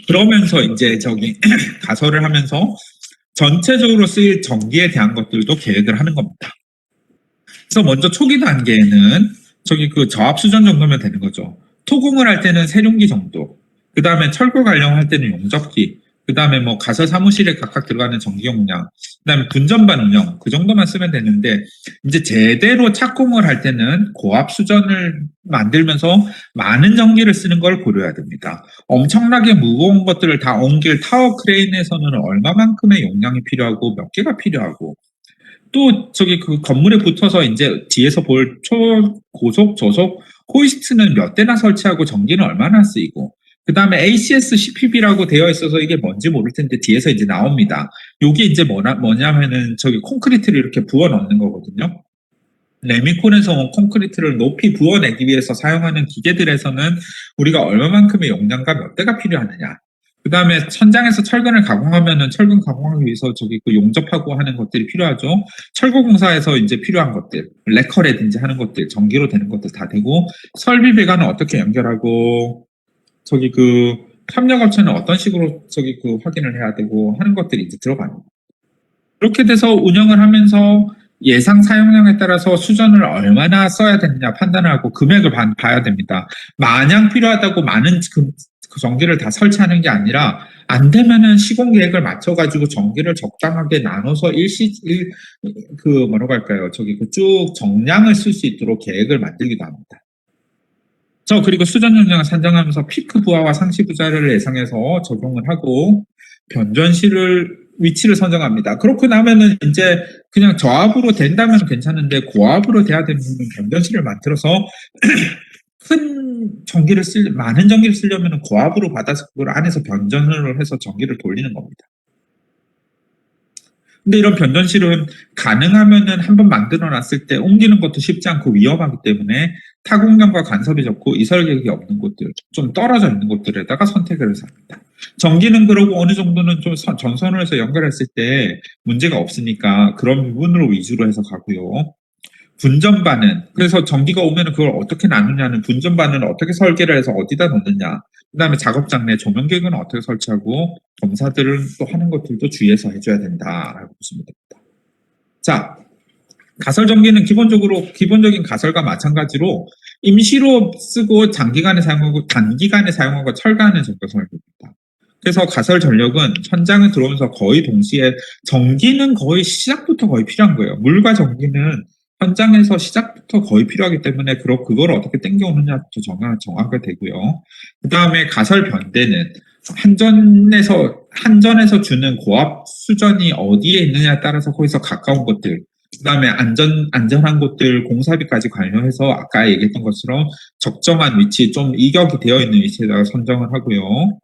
그러면서 이제 가설을 하면서 전체적으로 쓰일 전기에 대한 것들도 계획을 하는 겁니다. 그래서 먼저 초기 단계에는 저압 수전 정도면 되는 거죠. 토공을 할 때는 세륜기 정도, 그 다음에 철골 관련할 때는 용접기, 그 다음에 가설 사무실에 각각 들어가는 전기 용량, 그 다음에 분전반 운영, 그 정도만 쓰면 되는데, 이제 제대로 착공을 할 때는 고압 수전을 만들면서 많은 전기를 쓰는 걸 고려해야 됩니다. 엄청나게 무거운 것들을 다 옮길 타워 크레인에서는 얼마만큼의 용량이 필요하고 몇 개가 필요하고, 또 그 건물에 붙어서 이제 뒤에서 볼 고속, 저속 호이스트는 몇 대나 설치하고 전기는 얼마나 쓰이고, 그 다음에 ACS CPB라고 되어 있어서 이게 뭔지 모를 텐데 뒤에서 이제 나옵니다. 요게 이제 뭐냐면은 콘크리트를 이렇게 부어 넣는 거거든요. 레미콘에서 콘크리트를 높이 부어내기 위해서 사용하는 기계들에서는 우리가 얼마만큼의 용량과 몇 대가 필요하느냐. 그 다음에 천장에서 철근을 가공하면은 철근 가공하기 위해서 용접하고 하는 것들이 필요하죠. 철거공사에서 이제 필요한 것들, 레커라든지 하는 것들, 전기로 되는 것들 다 되고, 설비 배관은 어떻게 연결하고, 협력업체는 어떤 식으로 확인을 해야 되고 하는 것들이 이제 들어갑니다. 그렇게 돼서 운영을 하면서 예상 사용량에 따라서 수전을 얼마나 써야 되느냐 판단을 하고 금액을 봐야 됩니다. 마냥 필요하다고 많은 그 전기를 다 설치하는 게 아니라 안 되면은 시공 계획을 맞춰가지고 전기를 적당하게 나눠서 쭉 정량을 쓸 수 있도록 계획을 만들기도 합니다. 그리고 수전 용량을 산정하면서 피크 부하와 상시 부자를 예상해서 적용을 하고 변전실을 위치를 선정합니다. 그렇고 나면은 이제 그냥 저압으로 된다면 괜찮은데 고압으로 돼야 되는 변전실을 만들어서 많은 전기를 쓰려면 고압으로 받아서 그걸 안에서 변전을 해서 전기를 돌리는 겁니다. 근데 이런 변전실은 가능하면은 한번 만들어 놨을 때 옮기는 것도 쉽지 않고 위험하기 때문에 타공량과 간섭이 적고 이설 계획이 없는 곳들, 좀 떨어져 있는 곳들에다가 선택을 해서 합니다. 전기는 그러고 어느 정도는 좀 전선을 해서 연결했을 때 문제가 없으니까 그런 부분으로 위주로 해서 가고요. 분전반은, 그래서 전기가 오면 그걸 어떻게 나누냐는 분전반은 어떻게 설계를 해서 어디다 놓느냐, 그 다음에 작업장 내 조명계획은 어떻게 설치하고 검사들을 또 하는 것들도 주의해서 해줘야 된다라고 보시면 됩니다. 자, 가설전기는 기본적인 가설과 마찬가지로 임시로 쓰고 장기간에 사용하고 단기간에 사용하고 철거하는 전기 설비입니다. 그래서 가설 전력은 현장에 들어오면서 거의 동시에 전기는 거의 시작부터 거의 필요한 거예요. 물과 전기는 현장에서 시작부터 거의 필요하기 때문에 그걸 어떻게 땡겨오느냐부터 정하게 되고요. 그 다음에 가설 변대는 한전에서 주는 고압 수전이 어디에 있느냐에 따라서 거기서 가까운 곳들, 그 다음에 안전한 곳들 공사비까지 관련해서 아까 얘기했던 것처럼 적정한 위치, 좀 이격이 되어 있는 위치에다가 선정을 하고요.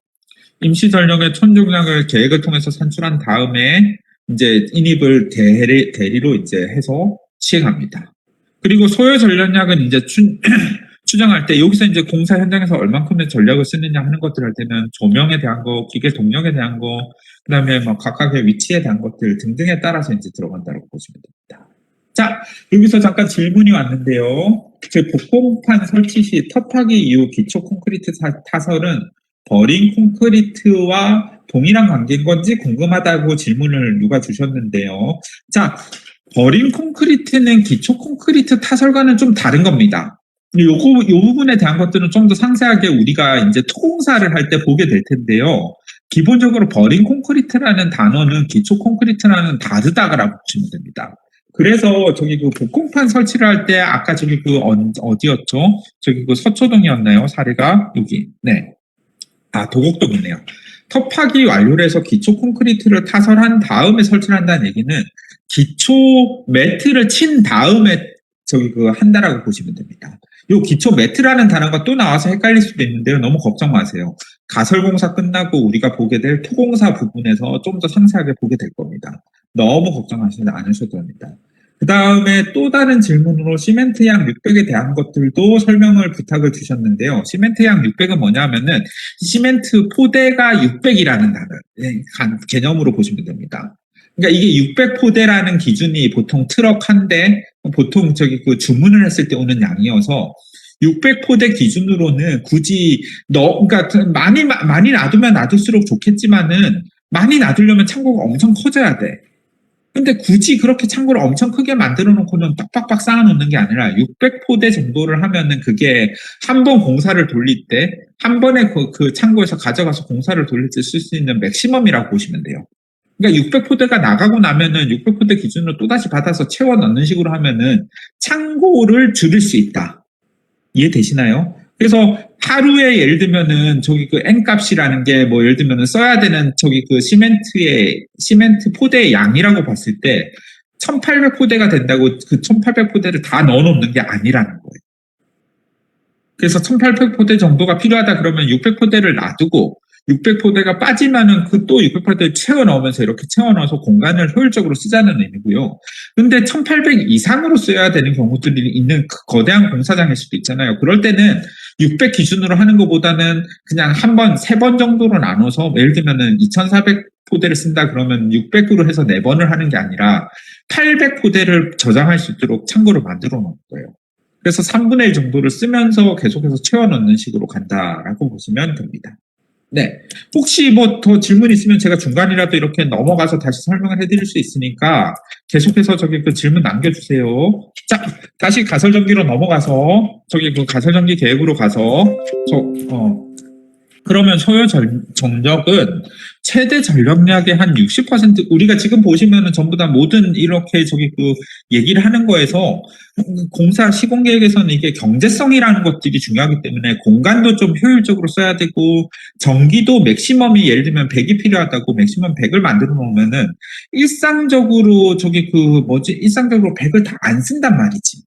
임시 전력의 천정량을 계획을 통해서 산출한 다음에 이제 인입을 대리로 이제 해서 시행합니다. 그리고 소요 전력량은 이제 추정할 때 여기서 이제 공사 현장에서 얼만큼의 전력을 쓰느냐 하는 것들 할 때는 조명에 대한 거, 기계 동력에 대한 거, 그다음에 뭐 각각의 위치에 대한 것들 등등에 따라서 이제 들어간다고 보시면 됩니다. 자, 여기서 잠깐 질문이 왔는데요. 제 복공판 설치 시 텁하기 이후 기초 콘크리트 타설은 버린 콘크리트와 동일한 관계인 건지 궁금하다고 질문을 누가 주셨는데요. 자, 버린 콘크리트는 기초 콘크리트 타설과는 좀 다른 겁니다. 요 부분에 대한 것들은 좀 더 상세하게 우리가 이제 토공사를 할 때 보게 될 텐데요. 기본적으로 버린 콘크리트라는 단어는 기초 콘크리트라는 다르다라고 보시면 됩니다. 그래서 저기 그 복공판 설치를 할 때 아까 저기 그 어디였죠? 저기 그 서초동이었나요? 사례가 여기. 네. 도곡동이네요. 텁하기 완료를 해서 기초 콘크리트를 타설한 다음에 설치를 한다는 얘기는 기초 매트를 친 다음에 저기 그 한다라고 보시면 됩니다. 요 기초 매트라는 단어가 또 나와서 헷갈릴 수도 있는데요. 너무 걱정 마세요. 가설공사 끝나고 우리가 보게 될 토공사 부분에서 좀 더 상세하게 보게 될 겁니다. 너무 걱정하시지 않으셔도 됩니다. 그 다음에 또 다른 질문으로 시멘트 양 600에 대한 것들도 설명을 부탁을 주셨는데요. 시멘트 양 600은 뭐냐면은 시멘트 포대가 600이라는 개념으로 보시면 됩니다. 그러니까 이게 600포대라는 기준이 보통 트럭 한 대, 보통 저기 그 주문을 했을 때 오는 양이어서 600포대 기준으로는 굳이 그러니까 많이 놔두면 놔둘수록 좋겠지만은 많이 놔두려면 창고가 엄청 커져야 돼. 근데 굳이 그렇게 창고를 엄청 크게 만들어 놓고는 빡빡빡 쌓아 놓는 게 아니라 600포대 정도를 하면은 그게 한 번 공사를 돌릴 때 한 번에 그 창고에서 가져가서 공사를 돌릴 때 쓸 수 있는 맥시멈이라고 보시면 돼요. 그러니까 600포대가 나가고 나면은 600포대 기준으로 또다시 받아서 채워 넣는 식으로 하면은 창고를 줄일 수 있다. 이해되시나요? 그래서 하루에 예를 들면은 저기 그 N값이라는 게 뭐 예를 들면은 써야 되는 저기 그 시멘트 포대의 양이라고 봤을 때 1800포대가 된다고 그 1800포대를 다 넣어 놓는 게 아니라는 거예요. 그래서 1800포대 정도가 필요하다 그러면 600포대를 놔두고 600포대가 빠지면은 그 또 600포대를 채워 넣으면서 이렇게 채워 넣어서 공간을 효율적으로 쓰자는 의미고요. 근데 1800 이상으로 써야 되는 경우들이 있는 거대한 공사장일 수도 있잖아요. 그럴 때는 600 기준으로 하는 것보다는 그냥 세 번 정도로 나눠서 예를 들면은 2400포대를 쓴다 그러면 600으로 해서 4번을 하는 게 아니라 800포대를 저장할 수 있도록 창고를 만들어 놓은 거예요. 그래서 3분의 1 정도를 쓰면서 계속해서 채워 넣는 식으로 간다라고 보시면 됩니다. 네. 혹시 뭐 더 질문 있으면 제가 중간이라도 이렇게 넘어가서 다시 설명을 해드릴 수 있으니까 계속해서 저기 그 질문 남겨주세요. 자, 다시 가설전기로 넘어가서 저기 그 가설전기 계획으로 가서 그러면 소요 전력은 최대 전력량의 한 60% 우리가 지금 보시면은 전부 다 모든 이렇게 저기 그 얘기를 하는 거에서 공사 시공 계획에서는 이게 경제성이라는 것들이 중요하기 때문에 공간도 좀 효율적으로 써야 되고 전기도 맥시멈이 예를 들면 100이 필요하다고 맥시멈 100을 만들어 놓으면은 일상적으로 일상적으로 100을 다 안 쓴단 말이지.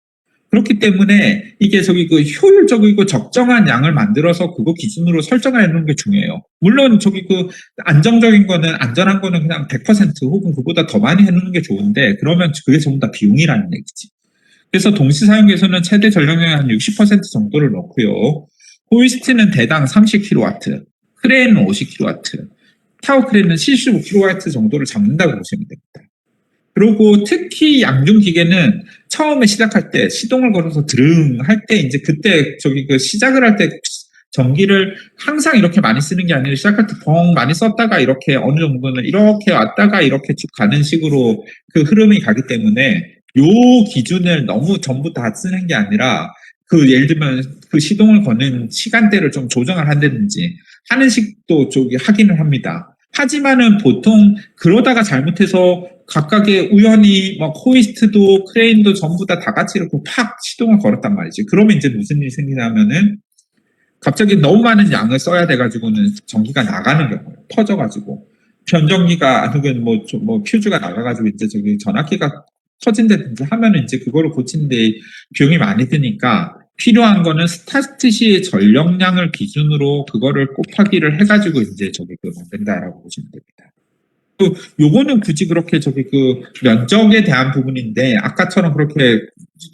그렇기 때문에 이게 저기 그 효율적이고 적정한 양을 만들어서 그거 기준으로 설정을 해놓는 게 중요해요. 물론 저기 그 안정적인 거는 안전한 거는 그냥 100% 혹은 그보다 더 많이 해놓는 게 좋은데 그러면 그게 전부 다 비용이라는 얘기지. 그래서 동시 사용에서는 최대 전력량의 한 60% 정도를 넣고요. 호이스트는 대당 30kW, 크레인은 50kW, 타워 크레인은 75kW 정도를 잡는다고 보시면 됩니다. 그리고 특히 양중 기계는 처음에 시작할 때 시동을 걸어서 드릉 할 때 이제 그때 저기 그 시작을 할 때 전기를 항상 이렇게 많이 쓰는 게 아니라 시작할 때 벙 많이 썼다가 이렇게 어느 정도는 이렇게 왔다가 이렇게 쭉 가는 식으로 그 흐름이 가기 때문에 요 기준을 너무 전부 다 쓰는 게 아니라 그 예를 들면 그 시동을 거는 시간대를 좀 조정을 한다든지 하는 식도 저기 확인을 합니다. 하지만은 보통 그러다가 잘못해서 각각의 우연히 막 호이스트도 크레인도 전부 다 같이 이렇게 팍 시동을 걸었단 말이지. 그러면 이제 무슨 일이 생기냐면은 갑자기 너무 많은 양을 써야 돼가지고는 전기가 나가는 경우예요. 터져가지고 변전기가 아니면 뭐 퓨즈가 나가가지고 이제 저기 전압기가 터진다든지 하면은 이제 그거를 고치는데 비용이 많이 드니까 필요한 거는 스타트 시의 전력량을 기준으로 그거를 곱하기를 해가지고 이제 저기 그 만든다라고 보시면 됩니다. 또 요거는 굳이 그렇게 저기 그 면적에 대한 부분인데 아까처럼 그렇게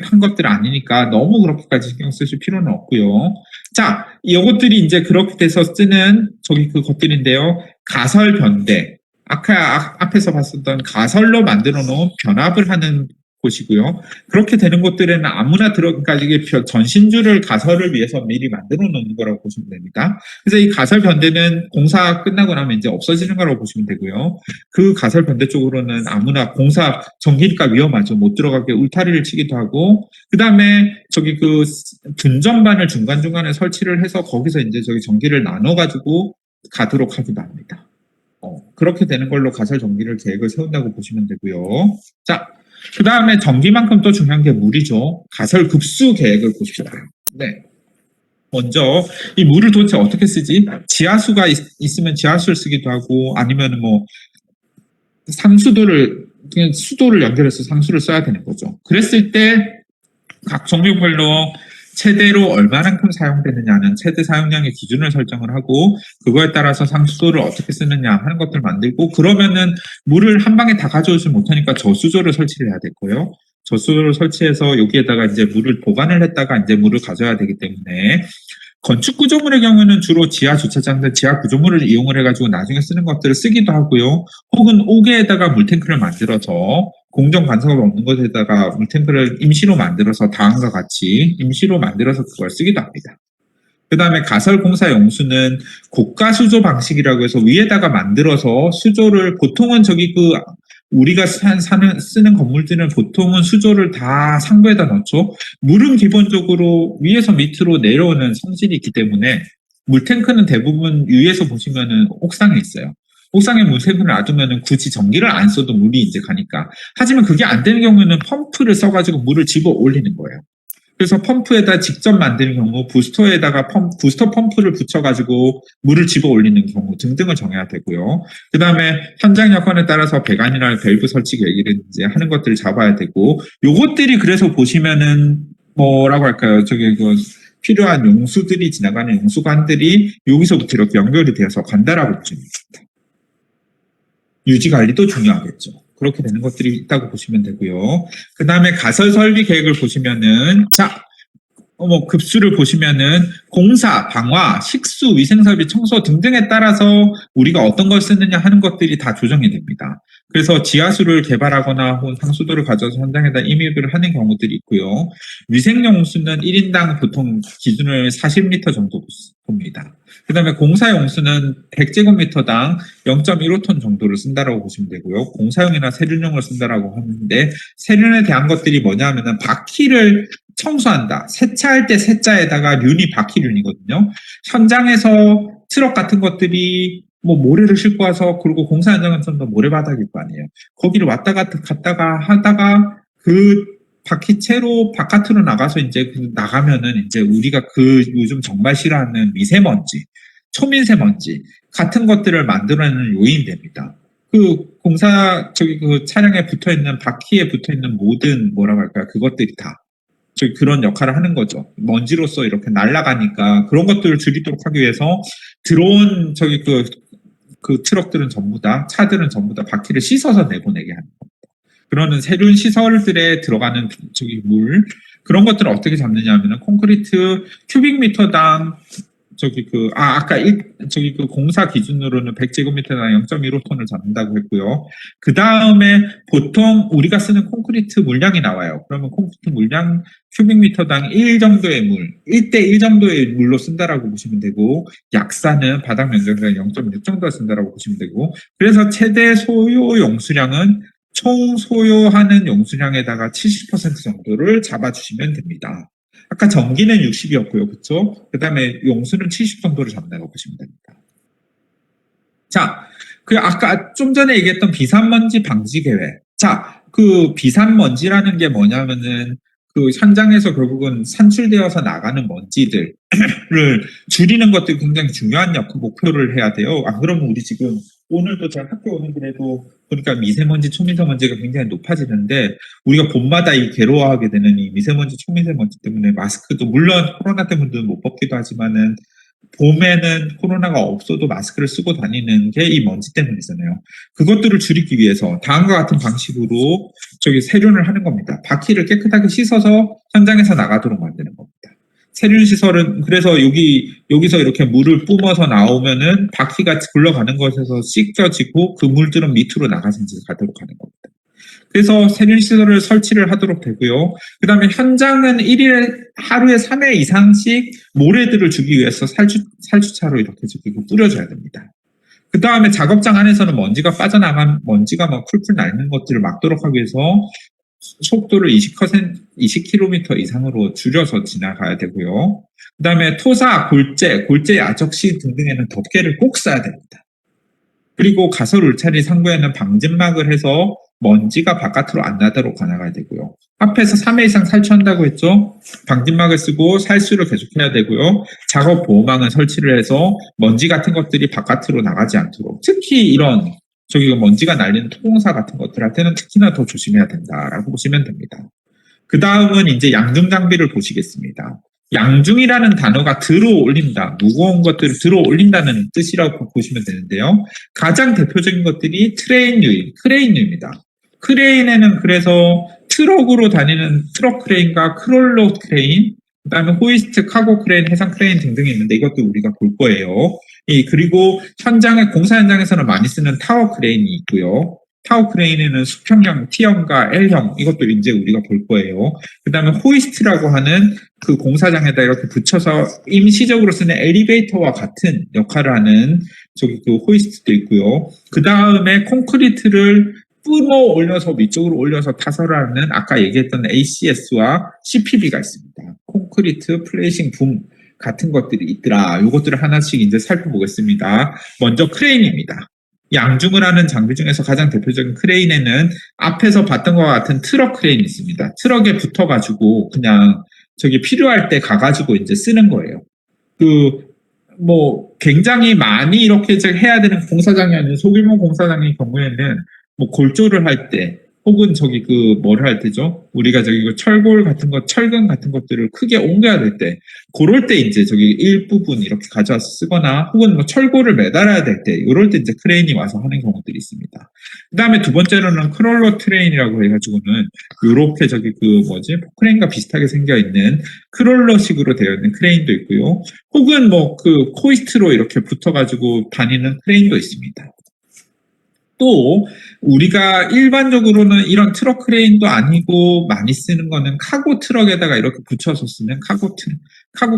한 것들 아니니까 너무 그렇게까지 신경 쓰실 필요는 없고요. 자, 요것들이 이제 그렇게 돼서 쓰는 저기 그 것들인데요. 가설 변대. 아까 앞에서 봤었던 가설로 만들어 놓은 변압을 하는 곳이고요. 그렇게 되는 곳들에는 아무나 그러니까 이게 전신주를 가설을 위해서 미리 만들어 놓는 거라고 보시면 됩니다. 그래서 이 가설 변대는 공사 끝나고 나면 이제 없어지는 거라고 보시면 되고요. 그 가설 변대 쪽으로는 아무나 공사 전기니까 위험하죠. 못 들어가게 울타리를 치기도 하고 그 다음에 저기 그 분전반을 중간중간에 설치를 해서 거기서 이제 저기 전기를 나눠가지고 가도록 하기도 합니다. 그렇게 되는 걸로 가설 전기를 계획을 세운다고 보시면 되고요. 자, 그 다음에 전기만큼 또 중요한 게 물이죠. 가설 급수 계획을 보십시다. 네. 먼저 이 물을 도대체 어떻게 쓰지? 지하수가 있으면 지하수를 쓰기도 하고 아니면 뭐 상수도를 그냥 수도를 연결해서 상수를 써야 되는 거죠. 그랬을 때 각 종류별로 최대로 얼마만큼 사용되느냐는 최대 사용량의 기준을 설정을 하고 그거에 따라서 상수도를 어떻게 쓰느냐 하는 것들을 만들고 그러면은 물을 한 방에 다 가져오지 못하니까 저수조를 설치를 해야 되고요. 저수조를 설치해서 여기에다가 이제 물을 보관을 했다가 이제 물을 가져야 되기 때문에 건축 구조물의 경우는 주로 지하 주차장들 지하 구조물을 이용을 해가지고 나중에 쓰는 것들을 쓰기도 하고요. 혹은 옥외에다가 물탱크를 만들어서 공정 간섭이 없는 곳에다가 물탱크를 임시로 만들어서 다음과 같이 임시로 만들어서 그걸 쓰기도 합니다. 그 다음에 가설 공사 용수는 고가 수조 방식이라고 해서 위에다가 만들어서 수조를 보통은 저기 그 우리가 쓰는 건물들은 보통은 수조를 다 상부에다 넣죠. 물은 기본적으로 위에서 밑으로 내려오는 성질이 있기 때문에 물탱크는 대부분 위에서 보시면은 옥상에 있어요. 옥상에 물탱크를 놔두면은 굳이 전기를 안 써도 물이 이제 가니까. 하지만 그게 안 되는 경우에는 펌프를 써가지고 물을 집어 올리는 거예요. 그래서 펌프에다 직접 만드는 경우, 부스터에다가 부스터 펌프를 붙여가지고 물을 집어 올리는 경우 등등을 정해야 되고요. 그 다음에 현장 여건에 따라서 배관이나 밸브 설치 계획을 이제 하는 것들을 잡아야 되고, 요것들이 그래서 보시면은 뭐라고 할까요? 저기 그 필요한 용수들이 지나가는 용수관들이 여기서부터 이렇게 연결이 되어서 간다라고 보시면 됩니다. 유지 관리도 중요하겠죠. 그렇게 되는 것들이 있다고 보시면 되고요. 그 다음에 가설 설비 계획을 보시면은, 자, 급수를 보시면은 공사, 방화, 식수, 위생설비, 청소 등등에 따라서 우리가 어떤 걸 쓰느냐 하는 것들이 다 조정이 됩니다. 그래서 지하수를 개발하거나 혹은 상수도를 가져서 현장에다 임입을 하는 경우들이 있고요. 위생용수는 1인당 보통 기준을 40리터 정도 봅니다. 그 다음에 공사용수는 100제곱미터당 0.15톤 정도를 쓴다라고 보시면 되고요. 공사용이나 세륜용을 쓴다라고 하는데 세륜에 대한 것들이 뭐냐면은 바퀴를 청소한다. 세차할 때 세차에다가 륜이 바퀴륜이거든요. 현장에서 트럭 같은 것들이 뭐 모래를 싣고 와서 그리고 공사 현장은 좀 더 모래바닥일 거 아니에요. 거기를 왔다 갔다가 하다가 그 바퀴채로 바깥으로 나가서 이제 나가면은 이제 우리가 그 요즘 정말 싫어하는 미세먼지, 초미세먼지 같은 것들을 만들어내는 요인이 됩니다. 그 공사 저기 그 차량에 붙어 있는 바퀴에 붙어 있는 모든 뭐라고 할까요? 그것들이 다 저기 그런 역할을 하는 거죠. 먼지로서 이렇게 날아가니까 그런 것들을 줄이도록 하기 위해서 들어온 저기 그 트럭들은 전부 다 차들은 전부 다 바퀴를 씻어서 내보내게 하는 겁니다. 그러는 세륜 시설들에 들어가는 저기 물 그런 것들을 어떻게 잡느냐 하면은 콘크리트 큐빅미터당 공사 기준으로는 100제곱미터당 0.15톤을 잡는다고 했고요. 그 다음에 보통 우리가 쓰는 콘크리트 물량이 나와요. 그러면 콘크리트 물량 큐빅미터당 1 정도의 물, 1대1 정도의 물로 쓴다라고 보시면 되고, 약산은 바닥 면적당 0.6 정도 쓴다라고 보시면 되고, 그래서 최대 소요 용수량은 총 소요하는 용수량에다가 70% 정도를 잡아주시면 됩니다. 아까 전기는 60이었고요. 그쵸? 그 다음에 용수는 70 정도를 잡는다고 보시면 됩니다. 자, 아까 좀 전에 얘기했던 비산먼지 방지 계획. 자, 비산먼지라는 게 뭐냐면은 현장에서 결국은 산출되어서 나가는 먼지들을 줄이는 것도 굉장히 중요한 목표를 해야 돼요. 그러면 우리 지금 오늘도 제가 학교 오는 길에도 보니까 미세먼지, 초미세먼지가 굉장히 높아지는데, 우리가 봄마다 괴로워하게 되는 이 미세먼지, 초미세먼지 때문에 마스크도 물론 코로나 때문에 못 벗기도 하지만은 봄에는 코로나가 없어도 마스크를 쓰고 다니는 게 이 먼지 때문이잖아요. 그것들을 줄이기 위해서 다음과 같은 방식으로 세륜을 하는 겁니다. 바퀴를 깨끗하게 씻어서 현장에서 나가도록 만드는 겁니다. 세륜 시설은 그래서 여기서 이렇게 물을 뿜어서 나오면은 바퀴가 굴러가는 것에서 씻겨지고 그 물들은 밑으로 나가도록 하는 겁니다. 그래서 세륜 시설을 설치를 하도록 되고요. 그 다음에 현장은 하루에 3회 이상씩 모래들을 주기 위해서 살주차로 이렇게 뿌려줘야 됩니다. 그 다음에 작업장 안에서는 먼지가 풀풀 날는 것들을 막도록 하기 위해서 속도를 20km 이상으로 줄여서 지나가야 되고요. 그 다음에 토사, 골재 야적시 등등에는 덮개를 꼭 써야 됩니다. 그리고 가설 울타리 상부에는 방진막을 해서 먼지가 바깥으로 안 나도록 나가야 되고요. 앞에서 3회 이상 살충한다고 했죠. 방진막을 쓰고 살수를 계속해야 되고요. 작업 보호망은 설치를 해서 먼지 같은 것들이 바깥으로 나가지 않도록, 특히 이런 먼지가 날리는 토공사 같은 것들한테는 특히나 더 조심해야 된다라고 보시면 됩니다. 그 다음은 이제 양중 장비를 보시겠습니다. 양중이라는 단어가 들어 올린다, 무거운 것들을 들어 올린다는 뜻이라고 보시면 되는데요. 가장 대표적인 것들이 크레인류입니다. 크레인에는 그래서 트럭으로 다니는 트럭 크레인과 크롤러 크레인, 그 다음에 호이스트, 카고 크레인, 해상 크레인 등등이 있는데 이것도 우리가 볼 거예요. 그리고 공사 현장에서는 많이 쓰는 타워 크레인이 있고요. 타워 크레인에는 수평형, T형과 L형, 이것도 이제 우리가 볼 거예요. 그 다음에 호이스트라고 하는 공사장에다 이렇게 붙여서 임시적으로 쓰는 엘리베이터와 같은 역할을 하는 호이스트도 있고요. 그 다음에 콘크리트를 뿜어 올려서 위쪽으로 올려서 타설을 하는 아까 얘기했던 ACS와 CPB가 있습니다. 콘크리트 플레이싱 붐 같은 것들이 있더라. 이것들을 하나씩 이제 살펴보겠습니다. 먼저 크레인입니다. 양중을 하는 장비 중에서 가장 대표적인 크레인에는 앞에서 봤던 것과 같은 트럭 크레인이 있습니다. 트럭에 붙어가지고 그냥 필요할 때 가가지고 이제 쓰는 거예요. 굉장히 많이 이렇게 해야 되는 공사장이 아닌 소규모 공사장의 경우에는 골조를 할 때, 혹은 뭘 할 때죠? 우리가 철골 같은 철근 같은 것들을 크게 옮겨야 될 때, 그럴 때 이제 일부분 이렇게 가져와서 쓰거나, 혹은 철골을 매달아야 될 때, 이럴 때 이제 크레인이 와서 하는 경우들이 있습니다. 그 다음에 두 번째로는 크롤러 트레인이라고 해가지고는, 요렇게 포크레인과 비슷하게 생겨 있는 크롤러식으로 되어 있는 크레인도 있고요. 혹은 코이스트로 이렇게 붙어가지고 다니는 크레인도 있습니다. 또 우리가 일반적으로는 이런 트럭 크레인도 아니고 많이 쓰는 거는 카고 트럭에다가 이렇게 붙여서 쓰는 카고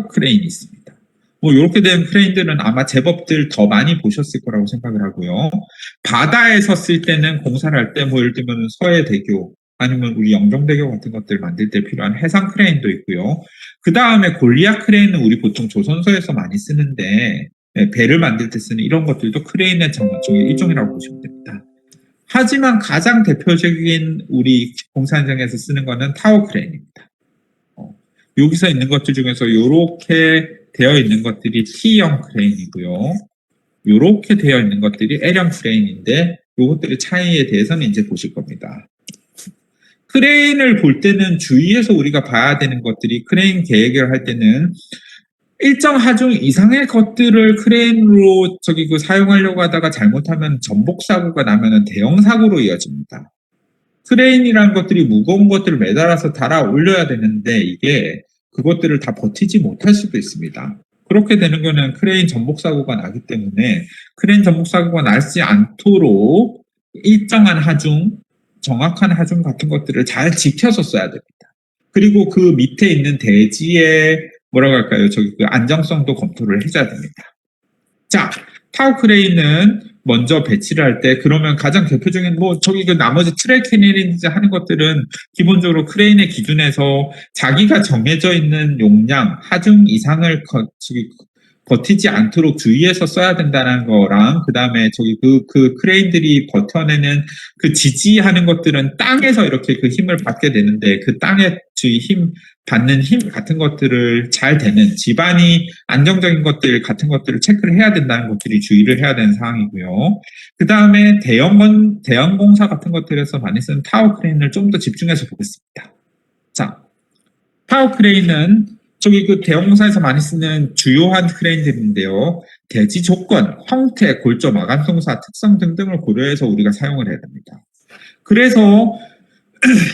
크레인이 있습니다. 이렇게 된 크레인들은 아마 제법들 더 많이 보셨을 거라고 생각을 하고요. 바다에서 쓸 때는 공사를 할 때 예를 들면 서해대교 아니면 우리 영종대교 같은 것들 만들 때 필요한 해상 크레인도 있고요. 그 다음에 골리앗 크레인은 우리 보통 조선소에서 많이 쓰는데, 배를 만들 때 쓰는 이런 것들도 크레인의 중에 일종이라고 보시면 됩니다. 하지만 가장 대표적인 우리 공사 현장에서 쓰는 거는 타워 크레인입니다. 여기서 있는 것들 중에서 이렇게 되어 있는 것들이 T형 크레인이고요. 이렇게 되어 있는 것들이 L형 크레인인데, 이것들의 차이에 대해서는 이제 보실 겁니다. 크레인을 볼 때는 주의해서 우리가 봐야 되는 것들이, 크레인 계획을 할 때는 일정 하중 이상의 것들을 크레인으로 사용하려고 하다가 잘못하면 전복 사고가 나면 대형 사고로 이어집니다. 크레인이라는 것들이 무거운 것들을 매달아서 달아 올려야 되는데 이게 그것들을 다 버티지 못할 수도 있습니다. 그렇게 되는 거는 크레인 전복 사고가 나기 때문에 크레인 전복 사고가 나지 않도록 일정한 하중, 정확한 하중 같은 것들을 잘 지켜서 써야 됩니다. 그리고 그 밑에 있는 대지의 뭐라고 할까요? 저기 그 안정성도 검토를 해줘야 됩니다. 자, 타워 크레인은 먼저 배치를 할 때 그러면 가장 대표적인 뭐 저기 그 나머지 트랙캐니리인지 하는 것들은 기본적으로 크레인의 기준에서 자기가 정해져 있는 용량 하중 이상을 버티지 않도록 주의해서 써야 된다는 거랑 그다음에 저기 그 크레인들이 버텨내는 그 지지하는 것들은 땅에서 이렇게 그 힘을 받게 되는데 그 땅에 주의 힘 받는 힘 같은 것들을 잘 되는 집안이 안정적인 것들 같은 것들을 체크를 해야 된다는 것들이 주의를 해야 되는 사항이고요. 그 다음에 대형 공사 같은 것들에서 많이 쓰는 타워 크레인을 좀 더 집중해서 보겠습니다. 자, 타워 크레인은 저기 그 대형 공사에서 많이 쓰는 주요한 크레인들인데요. 대지 조건, 형태, 골조, 마감 송사, 특성 등등을 고려해서 우리가 사용을 해야 됩니다. 그래서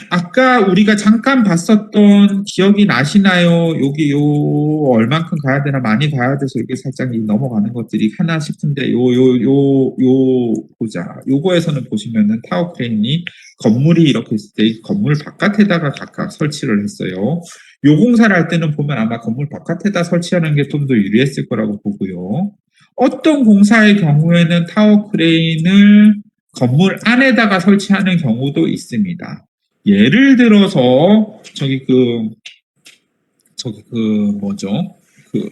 아까 우리가 잠깐 봤었던 기억이 나시나요? 여기 얼만큼 가야 되나 많이 가야 돼서 이렇게 살짝 넘어가는 것들이 하나 싶은데 보자. 요거에서는 보시면은 타워 크레인이 건물이 이렇게 있을 때 건물 바깥에다가 각각 설치를 했어요. 요 공사를 할 때는 보면 아마 건물 바깥에다 설치하는 게 좀 더 유리했을 거라고 보고요. 어떤 공사의 경우에는 타워 크레인을 건물 안에다가 설치하는 경우도 있습니다. 예를 들어서 저기 뭐죠? 그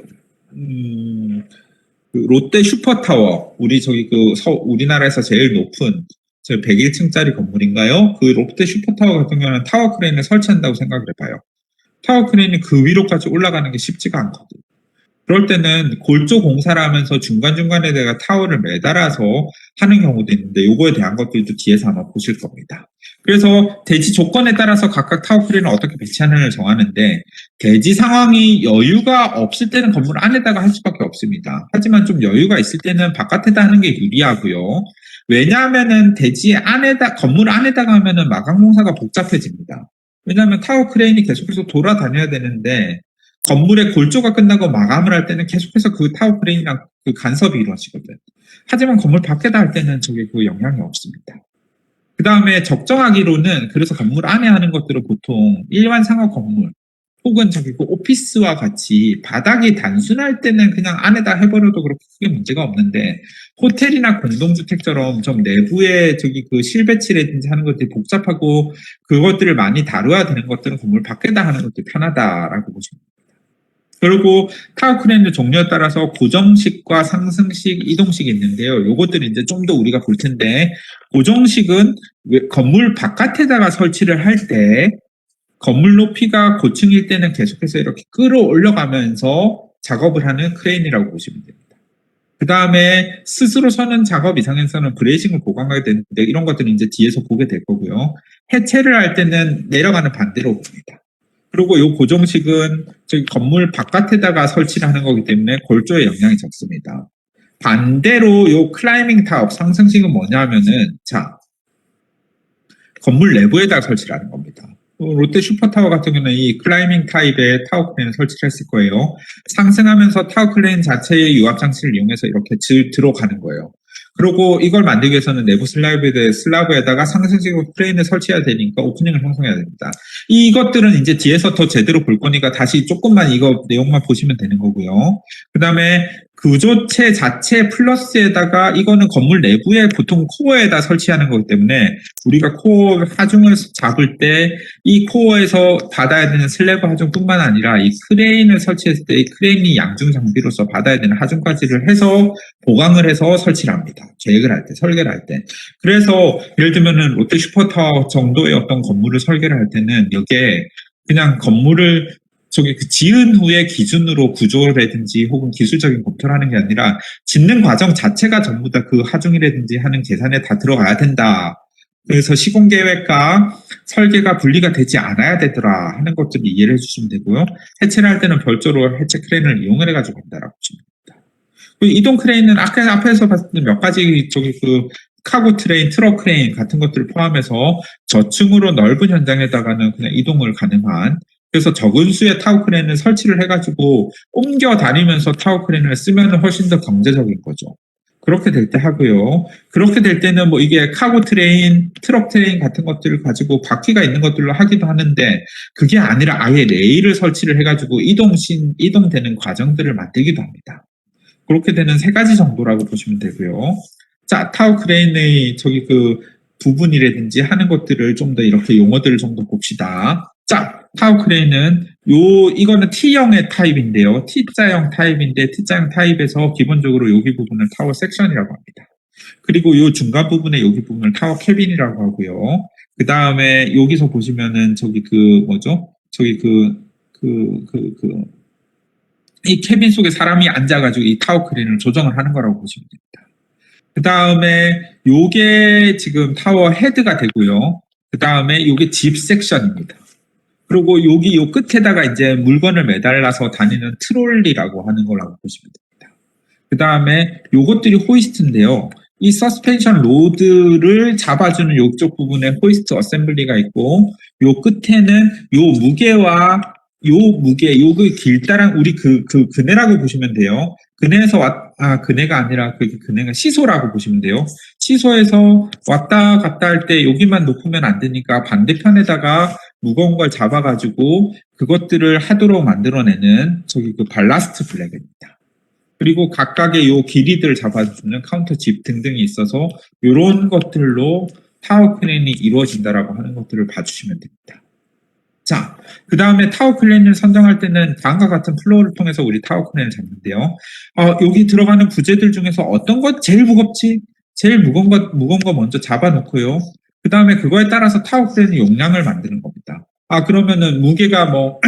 롯데 슈퍼타워 우리 저기 우리나라에서 제일 높은 저 101층짜리 건물인가요? 그 롯데 슈퍼타워 같은 경우는 타워 크레인을 설치한다고 생각을 해봐요. 타워 크레인이 그 위로까지 올라가는 게 쉽지가 않거든요. 그럴 때는 골조 공사를 하면서 중간중간에 내가 타워를 매달아서 하는 경우도 있는데 요거에 대한 것들도 뒤에서 아마 보실 겁니다. 그래서 대지 조건에 따라서 각각 타워 크레인을 어떻게 배치하느냐를 정하는데 대지 상황이 여유가 없을 때는 건물 안에다가 할 수밖에 없습니다. 하지만 좀 여유가 있을 때는 바깥에다 하는 게 유리하고요. 왜냐하면은 대지 안에다 건물 안에다가 하면은 마감 공사가 복잡해집니다. 왜냐하면 타워 크레인이 계속해서 돌아다녀야 되는데 건물의 골조가 끝나고 마감을 할 때는 계속해서 그 타워 크레인이랑 그 간섭이 이루어지거든. 하지만 건물 밖에다 할 때는 저게 그 영향이 없습니다. 그 다음에 적정하기로는 그래서 건물 안에 하는 것들은 보통 일반 상업 건물 혹은 저기 그 오피스와 같이 바닥이 단순할 때는 그냥 안에다 해버려도 그렇게 크게 문제가 없는데 호텔이나 공동주택처럼 좀 내부에 저기 그 실배치라든지 하는 것들이 복잡하고 그것들을 많이 다뤄야 되는 것들은 건물 밖에다 하는 것들이 편하다라고 보시면 됩니다. 그리고 타워 크레인의 종류에 따라서 고정식과 상승식, 이동식이 있는데요. 요것들을 이제 좀 더 우리가 볼 텐데 고정식은 건물 바깥에다가 설치를 할 때 건물 높이가 고층일 때는 계속해서 이렇게 끌어올려가면서 작업을 하는 크레인이라고 보시면 됩니다. 그 다음에 스스로 서는 작업 이상에서는 브레이싱을 보강하게 되는데 이런 것들은 이제 뒤에서 보게 될 거고요. 해체를 할 때는 내려가는 반대로 봅니다. 그리고 이 고정식은 저기 건물 바깥에다가 설치를 하는 거기 때문에 골조에 영향이 적습니다. 반대로 이 클라이밍 타업 상승식은 뭐냐면은 자 건물 내부에다가 설치를 하는 겁니다. 롯데 슈퍼타워 같은 경우는 이 클라이밍 타입의 타워 크레인을 설치를 했을 거예요. 상승하면서 타워 크레인 자체의 유압 장치를 이용해서 이렇게 들어가는 거예요. 그리고 이걸 만들기 위해서는 내부 슬라브에다가 상승식 크레인을 설치해야 되니까 오프닝을 형성해야 됩니다. 이것들은 이제 뒤에서 더 제대로 볼 거니까 다시 조금만 이거 내용만 보시면 되는 거고요. 그 다음에 구조체 자체 플러스에다가 이거는 건물 내부에 보통 코어에다 설치하는 거기 때문에 우리가 코어 하중을 잡을 때 이 코어에서 받아야 되는 슬래브 하중뿐만 아니라 이 크레인을 설치했을 때 이 크레인이 양중 장비로서 받아야 되는 하중까지를 해서 보강을 해서 설치를 합니다. 계획을 할 때, 설계를 할 때. 그래서 예를 들면은 롯데 슈퍼타워 정도의 어떤 건물을 설계를 할 때는 여기에 그냥 건물을 저기 그 지은 후에 기준으로 구조라든지 혹은 기술적인 검토를 하는 게 아니라 짓는 과정 자체가 전부 다 그 하중이라든지 하는 계산에 다 들어가야 된다. 그래서 시공 계획과 설계가 분리가 되지 않아야 되더라 하는 것들을 이해를 해주시면 되고요. 해체를 할 때는 별도로 해체 크레인을 이용을 해가지고 한다라고 보시면 됩니다. 이동 크레인은 아까 앞에서 봤을 때 몇 가지 저기 그 카고 트레인, 트럭 크레인 같은 것들을 포함해서 저층으로 넓은 현장에다가는 그냥 이동을 가능한 그래서 적은 수의 타워 크레인을 설치를 해가지고 옮겨 다니면서 타워 크레인을 쓰면 훨씬 더 경제적인 거죠. 그렇게 될 때 하고요. 그렇게 될 때는 뭐 이게 카고 트레인, 트럭 트레인 같은 것들을 가지고 바퀴가 있는 것들로 하기도 하는데 그게 아니라 아예 레일을 설치를 해가지고 이동되는 과정들을 만들기도 합니다. 그렇게 되는 세 가지 정도라고 보시면 되고요. 자, 타워 크레인의 저기 그 부분이라든지 하는 것들을 좀 더 이렇게 용어들을 좀 더 봅시다. 자, 타워 크레인은 이거는 T형의 타입인데요. T자형 타입인데 T자형 타입에서 기본적으로 여기 부분을 타워 섹션이라고 합니다. 그리고 요 중간 부분에 여기 부분을 타워 캐빈이라고 하고요. 그 다음에 여기서 보시면은 저기 그 뭐죠? 저기 이 캐빈 속에 사람이 앉아가지고 이 타워 크레인을 조정을 하는 거라고 보시면 됩니다. 그 다음에 요게 지금 타워 헤드가 되고요. 그 다음에 요게 집 섹션입니다. 그리고 여기 요 끝에다가 이제 물건을 매달아서 다니는 트롤리라고 하는 거라고 보시면 됩니다. 그 다음에 요것들이 호이스트인데요. 이 서스펜션 로드를 잡아주는 요쪽 부분에 호이스트 어셈블리가 있고 요 끝에는 요 무게와 요그 길다란 우리 그네라고 보시면 돼요. 그네에서 그네가 아니라 그네가 시소라고 보시면 돼요. 시소에서 왔다 갔다 할 때 여기만 높으면 안 되니까 반대편에다가 무거운 걸 잡아가지고 그것들을 하도록 만들어내는 저기 그 발라스트 블랙입니다. 그리고 각각의 요 길이들을 잡아주는 카운터 집 등등이 있어서 이런 것들로 타워 크레인이 이루어진다라고 하는 것들을 봐주시면 됩니다. 자, 그 다음에 타워 크레인을 선정할 때는 다음과 같은 플로우를 통해서 우리 타워 크레인을 잡는데요. 여기 들어가는 부재들 중에서 어떤 것 제일 무겁지? 제일 무거운 거 먼저 잡아놓고요. 그 다음에 그거에 따라서 타워 크레인의 용량을 만드는 겁니다. 그러면은 무게가 뭐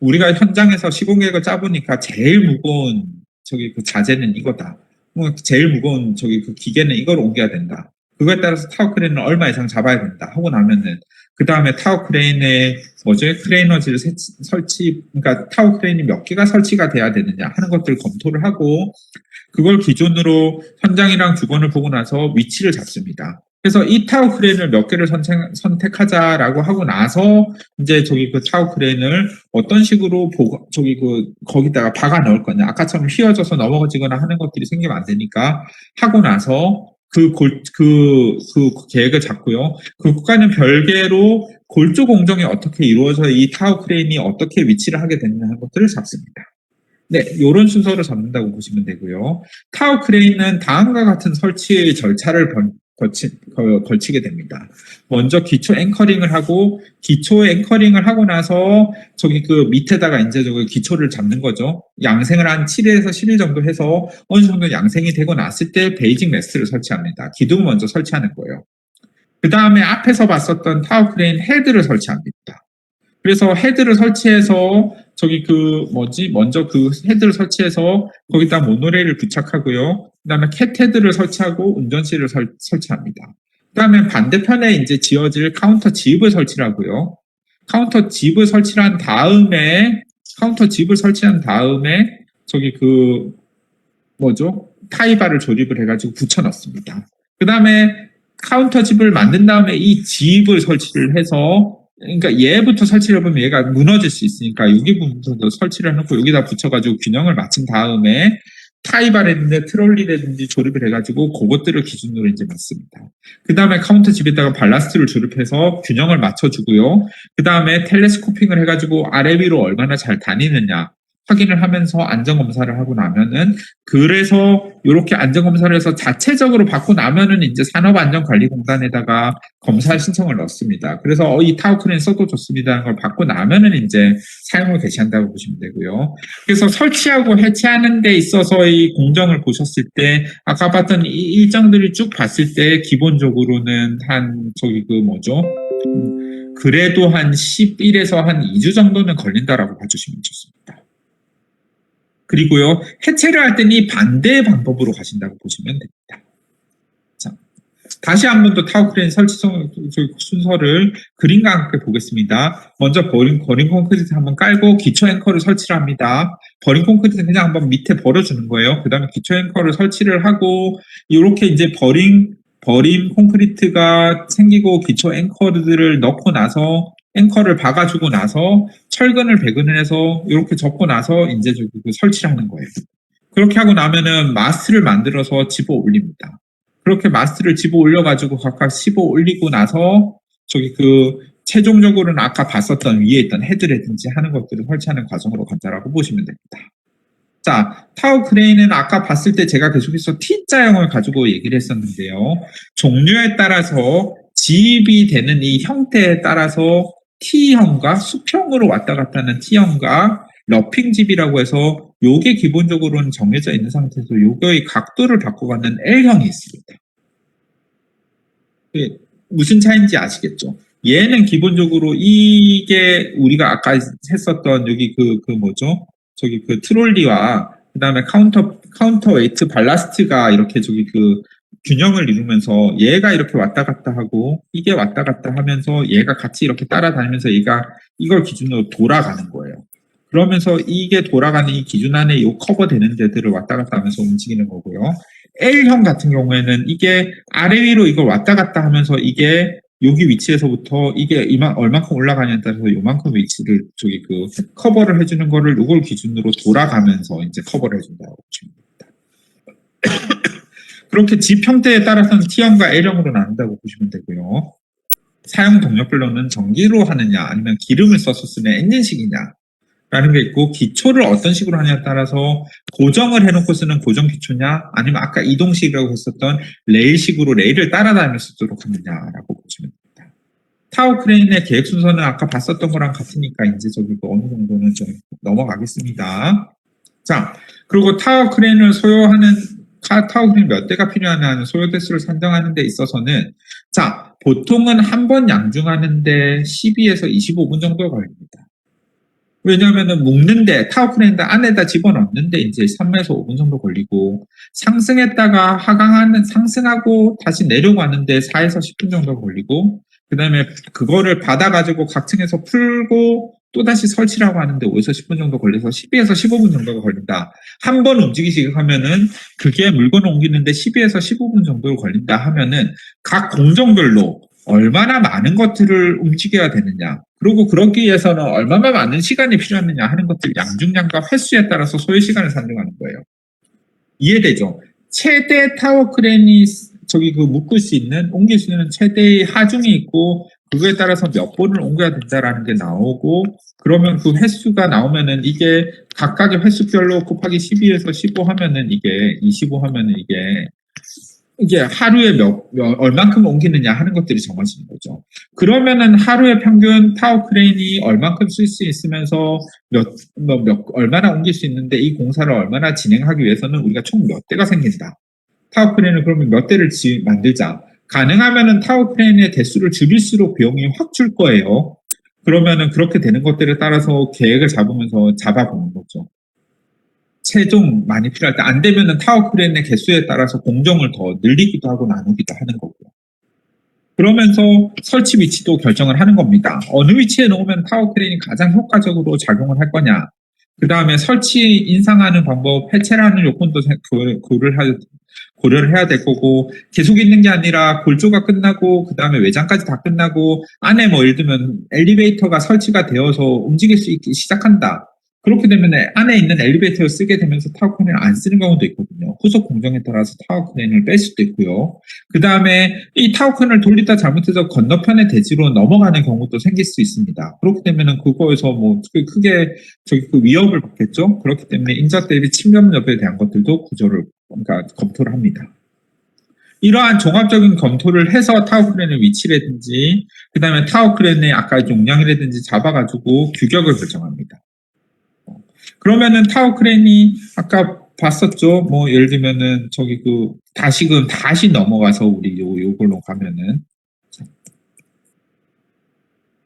우리가 현장에서 시공 계획을 짜보니까 제일 무거운 저기 그 자재는 이거다. 뭐 제일 무거운 저기 그 기계는 이걸 옮겨야 된다. 그거에 따라서 타워 크레인을 얼마 이상 잡아야 된다 하고 나면은 그 다음에 타워 크레인의 크레이너지를 그러니까 타워 크레인이 몇 개가 설치가 돼야 되느냐 하는 것들을 검토를 하고 그걸 기준으로 현장이랑 주변을 보고 나서 위치를 잡습니다. 그래서 이 타워 크레인을 몇 개를 선택하자라고 하고 나서 이제 저기 그 타워 크레인을 어떤 식으로 거기다가 박아 넣을 거냐. 아까처럼 휘어져서 넘어지거나 하는 것들이 생기면 안 되니까 하고 나서 그 계획을 잡고요. 그것과는 별개로 골조 공정이 어떻게 이루어져 이 타워 크레인이 어떻게 위치를 하게 되느냐 하는 것들을 잡습니다. 네, 이런 순서로 잡는다고 보시면 되고요. 타워 크레인은 다음과 같은 설치 절차를 걸치게 됩니다. 먼저 기초 앵커링을 하고 기초 앵커링을 하고 나서 저기 그 밑에다가 이제 저기 기초를 잡는 거죠. 양생을 한 7일에서 10일 정도 해서 어느 정도 양생이 되고 났을 때 베이직 레스트를 설치합니다. 기둥을 먼저 설치하는 거예요. 그 다음에 앞에서 봤었던 타워 크레인 헤드를 설치합니다. 그래서 헤드를 설치해서 먼저 그 헤드를 설치해서 거기다 모노레일을 부착하고요. 그 다음에 캣 헤드를 설치하고 운전실을 설치합니다. 그 다음에 반대편에 이제 지어질 카운터 집을 설치를 하고요. 카운터 집을 설치한 다음에 타이바를 조립을 해가지고 붙여넣습니다. 그 다음에 카운터 집을 만든 다음에 이 집을 설치를 해서 그러니까 얘부터 설치를 해보면 얘가 무너질 수 있으니까 여기 부분도 설치를 해놓고 여기다 붙여가지고 균형을 맞춘 다음에 타이바라든지 트롤리라든지 조립을 해가지고 그것들을 기준으로 이제 맞습니다. 그 다음에 카운터 집에다가 발라스트를 조립해서 균형을 맞춰주고요. 그 다음에 텔레스코핑을 해가지고 아래 위로 얼마나 잘 다니느냐 확인을 하면서 안전검사를 하고 나면은 그래서 이렇게 안전검사를 해서 자체적으로 받고 나면은 이제 산업안전관리공단에다가 검사 신청을 넣습니다. 그래서 이 타워 크레인 써도 좋습니다라는 걸 받고 나면은 이제 사용을 개시한다고 보시면 되고요. 그래서 설치하고 해체하는 데 있어서 이 공정을 보셨을 때 아까 봤던 이 일정들을 쭉 봤을 때 기본적으로는 그래도 한 11에서 한 2주 정도는 걸린다라고 봐주시면 좋습니다. 그리고요, 해체를 할 때는 반대의 방법으로 가신다고 보시면 됩니다. 자, 다시 한 번 더 타워 크레인 설치 순서를 그림과 함께 보겠습니다. 먼저 버린 콘크리트 한번 깔고 기초 앵커를 설치를 합니다. 버린 콘크리트 그냥 한번 밑에 버려주는 거예요. 그 다음에 기초 앵커를 설치를 하고 이렇게 이제 버린 콘크리트가 생기고 기초 앵커들을 넣고 나서 앵커를 박아주고 나서 철근을 배근을 해서 이렇게 접고 나서 이제 저기 그 설치를 하는 거예요. 그렇게 하고 나면은 마스를 만들어서 집어 올립니다. 그렇게 마스를 집어 올려가지고 각각 씹어 올리고 나서 저기 그 최종적으로는 아까 봤었던 위에 있던 헤드라든지 하는 것들을 설치하는 과정으로 간다라고 보시면 됩니다. 자, 타워 크레인은 아까 봤을 때 제가 계속해서 T자형을 가지고 얘기를 했었는데요. 종류에 따라서 지입이 되는 이 형태에 따라서 T형과 수평으로 왔다 갔다 하는 T형과 러핑집이라고 해서 요게 기본적으로는 정해져 있는 상태에서 요거의 각도를 바꿔가는 L형이 있습니다. 무슨 차이인지 아시겠죠? 얘는 기본적으로 이게 우리가 아까 했었던 여기 그 뭐죠? 저기 그 트롤리와 그 다음에 카운터 웨이트 발라스트가 이렇게 저기 그 균형을 이루면서 얘가 이렇게 왔다 갔다 하고 이게 왔다 갔다 하면서 얘가 같이 이렇게 따라다니면서 얘가 이걸 기준으로 돌아가는 거예요. 그러면서 이게 돌아가는 이 기준 안에 이 커버되는 데들을 왔다 갔다 하면서 움직이는 거고요. L형 같은 경우에는 이게 아래 위로 이걸 왔다 갔다 하면서 이게 여기 위치에서부터 이게 얼만큼 올라가냐에 따라서 요만큼 위치를 저기 그 커버를 해주는 거를 요걸 기준으로 돌아가면서 이제 커버를 해준다고 보시면 됩니다. 그렇게 집 형태에 따라서는 T형과 L형으로 나눈다고 보시면 되고요. 사용 동력별로는 전기로 하느냐 아니면 기름을 써서 쓰는 엔진식이냐 라는 게 있고 기초를 어떤 식으로 하냐에 따라서 고정을 해놓고 쓰는 고정 기초냐 아니면 아까 이동식이라고 했었던 레일식으로 레일을 따라다니면서 쓰도록 하느냐라고 보시면 됩니다. 타워 크레인의 계획 순서는 아까 봤었던 거랑 같으니까 이제 저기 어느 정도는 좀 넘어가겠습니다. 자, 그리고 타워 크레인을 소요하는 타워 크레인 몇 대가 필요하냐는 소요 대수를 산정하는 데 있어서는 자, 보통은 한 번 양중하는데 12에서 25분 정도 걸립니다. 왜냐하면은 묶는데 타워 크레인 안에다 집어넣는데 이제 3에서 5분 정도 걸리고 상승했다가 하강하는 상승하고 다시 내려가는데 4에서 10분 정도 걸리고 그다음에 그거를 받아가지고 각층에서 풀고 또 다시 설치라고 하는데 5에서 10분 정도 걸려서 12에서 15분 정도가 걸린다. 한 번 움직이기 시작하면은 그게 물건을 옮기는데 12에서 15분 정도 걸린다 하면은 각 공정별로 얼마나 많은 것들을 움직여야 되느냐. 그리고 그러기 위해서는 얼마나 많은 시간이 필요하느냐 하는 것들 양중량과 횟수에 따라서 소요 시간을 산정하는 거예요. 이해되죠? 최대 타워 크레인이 저기 그 묶을 수 있는 옮길 수 있는 최대의 하중이 있고 그거에 따라서 몇 번을 옮겨야 된다라는 게 나오고 그러면 그 횟수가 나오면은 이게 각각의 횟수별로 곱하기 12에서 15 하면은 이게 25 하면은 이게 하루에 얼만큼 옮기느냐 하는 것들이 정해지는 거죠. 그러면은 하루에 평균 타워 크레인이 얼만큼 쓸 수 있으면서 얼마나 옮길 수 있는데 이 공사를 얼마나 진행하기 위해서는 우리가 총 몇 대가 생긴다. 타워 크레인을 그러면 몇 대를 만들자. 가능하면은 타워 크레인의 대수를 줄일수록 비용이 확 줄 거예요. 그러면은 그렇게 되는 것들에 따라서 계획을 잡으면서 잡아보는 거죠. 최종 많이 필요할 때 안 되면은 타워 크레인의 개수에 따라서 공정을 더 늘리기도 하고 나누기도 하는 거고요. 그러면서 설치 위치도 결정을 하는 겁니다. 어느 위치에 놓으면 타워 크레인이 가장 효과적으로 작용을 할 거냐. 그 다음에 설치 인상하는 방법, 해체라는 요건도 고려를 해야 될 거고 계속 있는 게 아니라 골조가 끝나고 그 다음에 외장까지 다 끝나고 안에 뭐 예를 들면 엘리베이터가 설치가 되어서 움직일 수 있기 시작한다. 그렇게 되면 안에 있는 엘리베이터를 쓰게 되면서 타워 크레인을 안 쓰는 경우도 있거든요. 후속 공정에 따라서 타워 크레인을 뺄 수도 있고요. 그 다음에 이 타워 크레인을 돌리다 잘못해서 건너편의 대지로 넘어가는 경우도 생길 수 있습니다. 그렇게 되면은 그거에서 뭐 크게 저기 그 위협을 받겠죠. 그렇기 때문에 인적 대비 침범 여부에 대한 것들도 그러니까 검토를 합니다. 이러한 종합적인 검토를 해서 타워 크레인의 위치라든지 그 다음에 타워 크레인의 아까 용량이라든지 잡아가지고 규격을 결정합니다. 그러면은 타워 크레인이 아까 봤었죠. 뭐 예를 들면은 저기 그 다시금 다시 넘어가서 우리 요걸로 가면은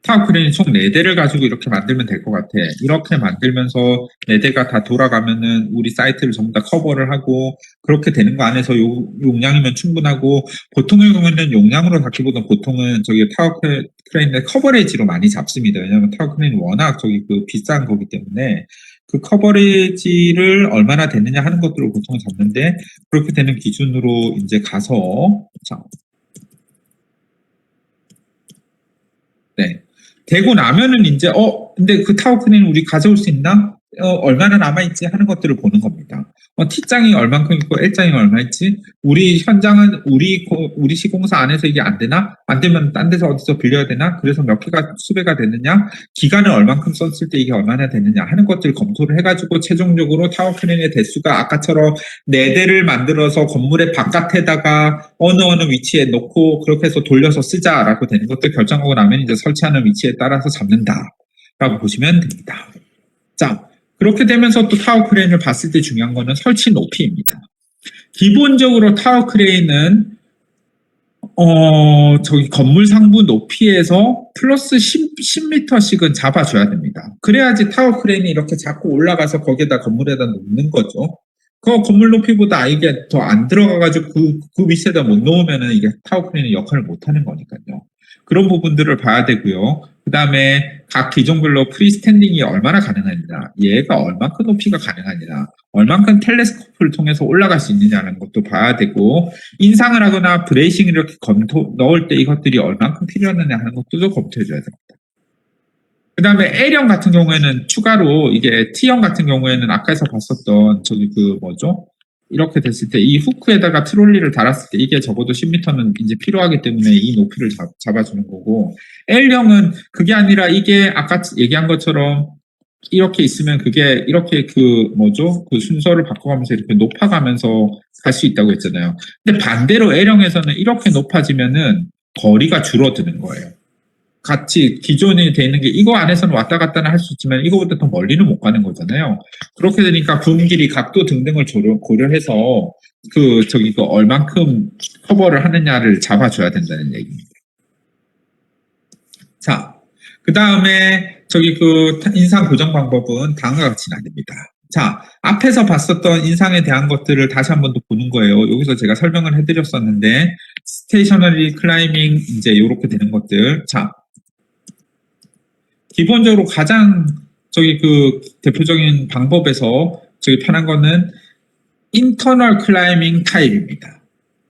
타워 크레인이 총 4대를 가지고 이렇게 만들면 될 것 같아. 이렇게 만들면서 4대가 다 돌아가면은 우리 사이트를 전부 다 커버를 하고 그렇게 되는 거 안에서 용량이면 충분하고 보통의 경우에는 용량으로 잡기보다 보통은 저기 타워 크레인의 커버리지로 많이 잡습니다. 왜냐하면 타워 크레인이 워낙 저기 그 비싼 거기 때문에 그 커버리지를 얼마나 되느냐 하는 것들을 보통 잡는데 그렇게 되는 기준으로 이제 가서 자, 네. 되고 나면은 이제 근데 그 타워 크레인 우리 가져올 수 있나? 얼마나 남아있지 하는 것들을 보는 겁니다. T장이 얼만큼 있고 L장이 얼마 있지? 우리 현장은 우리 시공사 안에서 이게 안 되나? 안 되면 딴 데서 어디서 빌려야 되나? 그래서 몇 개가 수배가 되느냐? 기간을 얼만큼 썼을 때 이게 얼마나 되느냐 하는 것들을 검토를 해가지고 최종적으로 타워 크레인의 대수가 아까처럼 4대를 만들어서 건물의 바깥에다가 어느 위치에 놓고 그렇게 해서 돌려서 쓰자라고 되는 것들 결정하고 나면 이제 설치하는 위치에 따라서 잡는다라고 보시면 됩니다. 자, 그렇게 되면서 또 타워 크레인을 봤을 때 중요한 거는 설치 높이입니다. 기본적으로 타워 크레인은 저기 건물 상부 높이에서 플러스 10m씩은 잡아줘야 됩니다. 그래야지 타워 크레인이 이렇게 자꾸 올라가서 거기에다 건물에다 놓는 거죠. 그 건물 높이보다 이게 더 안 들어가가지고 그 밑에다 못 놓으면은 이게 타워 크레인의 역할을 못 하는 거니까요. 그런 부분들을 봐야 되고요. 그 다음에 각 기종별로 프리스탠딩이 얼마나 가능하느냐, 얘가 얼만큼 높이가 가능하느냐, 얼만큼 텔레스코프를 통해서 올라갈 수 있느냐는 것도 봐야 되고, 인상을 하거나 브레이싱을 이렇게 넣을 때 이것들이 얼만큼 필요하느냐 하는 것도 검토해줘야 됩니다. 그 다음에 L형 같은 경우에는 추가로 이게 T형 같은 경우에는 아까에서 봤었던 저기 이렇게 됐을 때 이 후크에다가 트롤리를 달았을 때 이게 적어도 10m는 이제 필요하기 때문에 이 높이를 잡아주는 거고, L형은 그게 아니라 이게 아까 얘기한 것처럼 이렇게 있으면 그게 이렇게 그 순서를 바꿔가면서 이렇게 높아가면서 갈 수 있다고 했잖아요. 근데 반대로 L형에서는 이렇게 높아지면은 거리가 줄어드는 거예요. 같이 기존에 돼 있는 게 이거 안에서는 왔다 갔다는 할 수 있지만 이거보다 더 멀리는 못 가는 거잖아요. 그렇게 되니까 붐 길이, 각도 등등을 고려해서 얼만큼 커버를 하느냐를 잡아줘야 된다는 얘기입니다. 자, 그 다음에 인상 고정 방법은 다음과 같이 나뉩니다. 자, 앞에서 봤었던 인상에 대한 것들을 다시 한 번 더 보는 거예요. 여기서 제가 설명을 해드렸었는데 스테이셔너리 클라이밍 이제 이렇게 되는 것들. 자, 기본적으로 가장 대표적인 방법에서 편한 거는 인터널 클라이밍 타입입니다.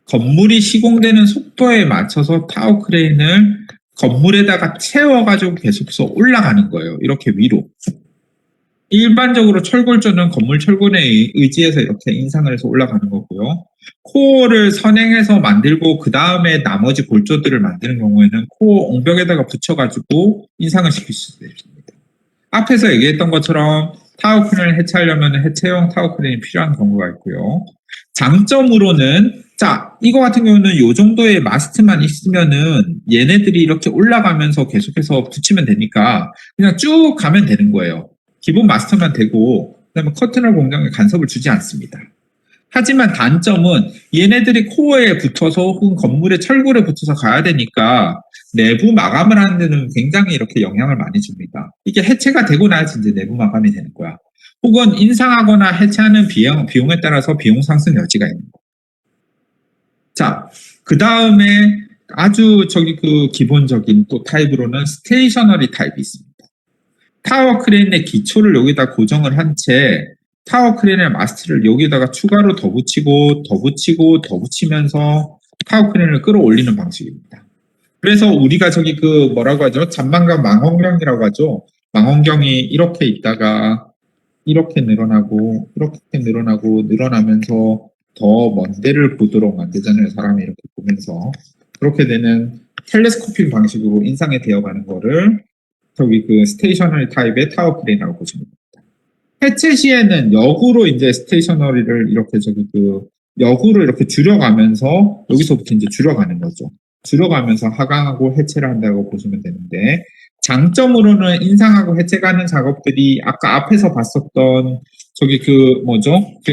건물이 시공되는 속도에 맞춰서 타워 크레인을 건물에다가 채워가지고 계속해서 올라가는 거예요. 이렇게 위로. 일반적으로 철골조는 건물 철골에 의지해서 이렇게 인상을 해서 올라가는 거고요. 코어를 선행해서 만들고 그 다음에 나머지 골조들을 만드는 경우에는 코어 옹벽에다가 붙여가지고 인상을 시킬 수 있습니다. 앞에서 얘기했던 것처럼 타워 크레인을 해체하려면 해체형 타워 크레인이 필요한 경우가 있고요. 장점으로는 이거 같은 경우는 이 정도의 마스트만 있으면은 얘네들이 이렇게 올라가면서 계속해서 붙이면 되니까 그냥 쭉 가면 되는 거예요. 기본 마스터만 되고 그다음에 커튼홀 공정에 간섭을 주지 않습니다. 하지만 단점은 얘네들이 코어에 붙어서 혹은 건물의 철골에 붙어서 가야 되니까 내부 마감을 하는 데는 굉장히 이렇게 영향을 많이 줍니다. 이게 해체가 되고 나야지 이제 내부 마감이 되는 거야. 혹은 인상하거나 해체하는 비용에 따라서 비용 상승 여지가 있는 거야. 자, 그 다음에 아주 기본적인 또 타입으로는 스테이셔너리 타입이 있습니다. 타워 크레인의 기초를 여기다 고정을 한 채 타워 크레인의 마스트를 여기다가 추가로 더 붙이고 붙이면서 타워 크레인을 끌어올리는 방식입니다. 그래서 우리가 뭐라고 하죠? 잔망각 망원경이라고 하죠. 망원경이 이렇게 있다가 이렇게 늘어나고 늘어나면서 더 먼 데를 보도록 만들잖아요. 사람이 이렇게 보면서. 그렇게 되는 텔레스코핑 방식으로 인상이 되어가는 거를 스테이셔너리 타입의 타워 크레인이라고 보시면 됩니다. 해체 시에는 역으로 이제 스테이셔너리를 이렇게 역으로 이렇게 줄여가면서 여기서부터 이제 줄여가는 거죠. 줄여가면서 하강하고 해체를 한다고 보시면 되는데, 장점으로는 인상하고 해체가는 작업들이 아까 앞에서 봤었던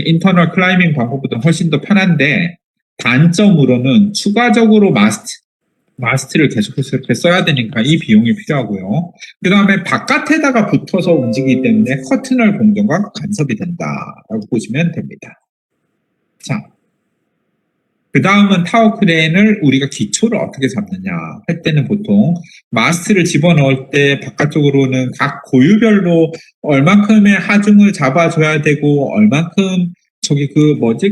인터널 클라이밍 방법보다 훨씬 더 편한데, 단점으로는 추가적으로 마스트를 계속해서 이렇게 써야 되니까 이 비용이 필요하고요. 그 다음에 바깥에다가 붙어서 움직이기 때문에 커튼홀 공정과 간섭이 된다라고 보시면 됩니다. 자, 그 다음은 타워 크레인을 우리가 기초를 어떻게 잡느냐 할 때는 보통 마스트를 집어넣을 때 바깥쪽으로는 각 고유별로 얼만큼의 하중을 잡아줘야 되고 얼만큼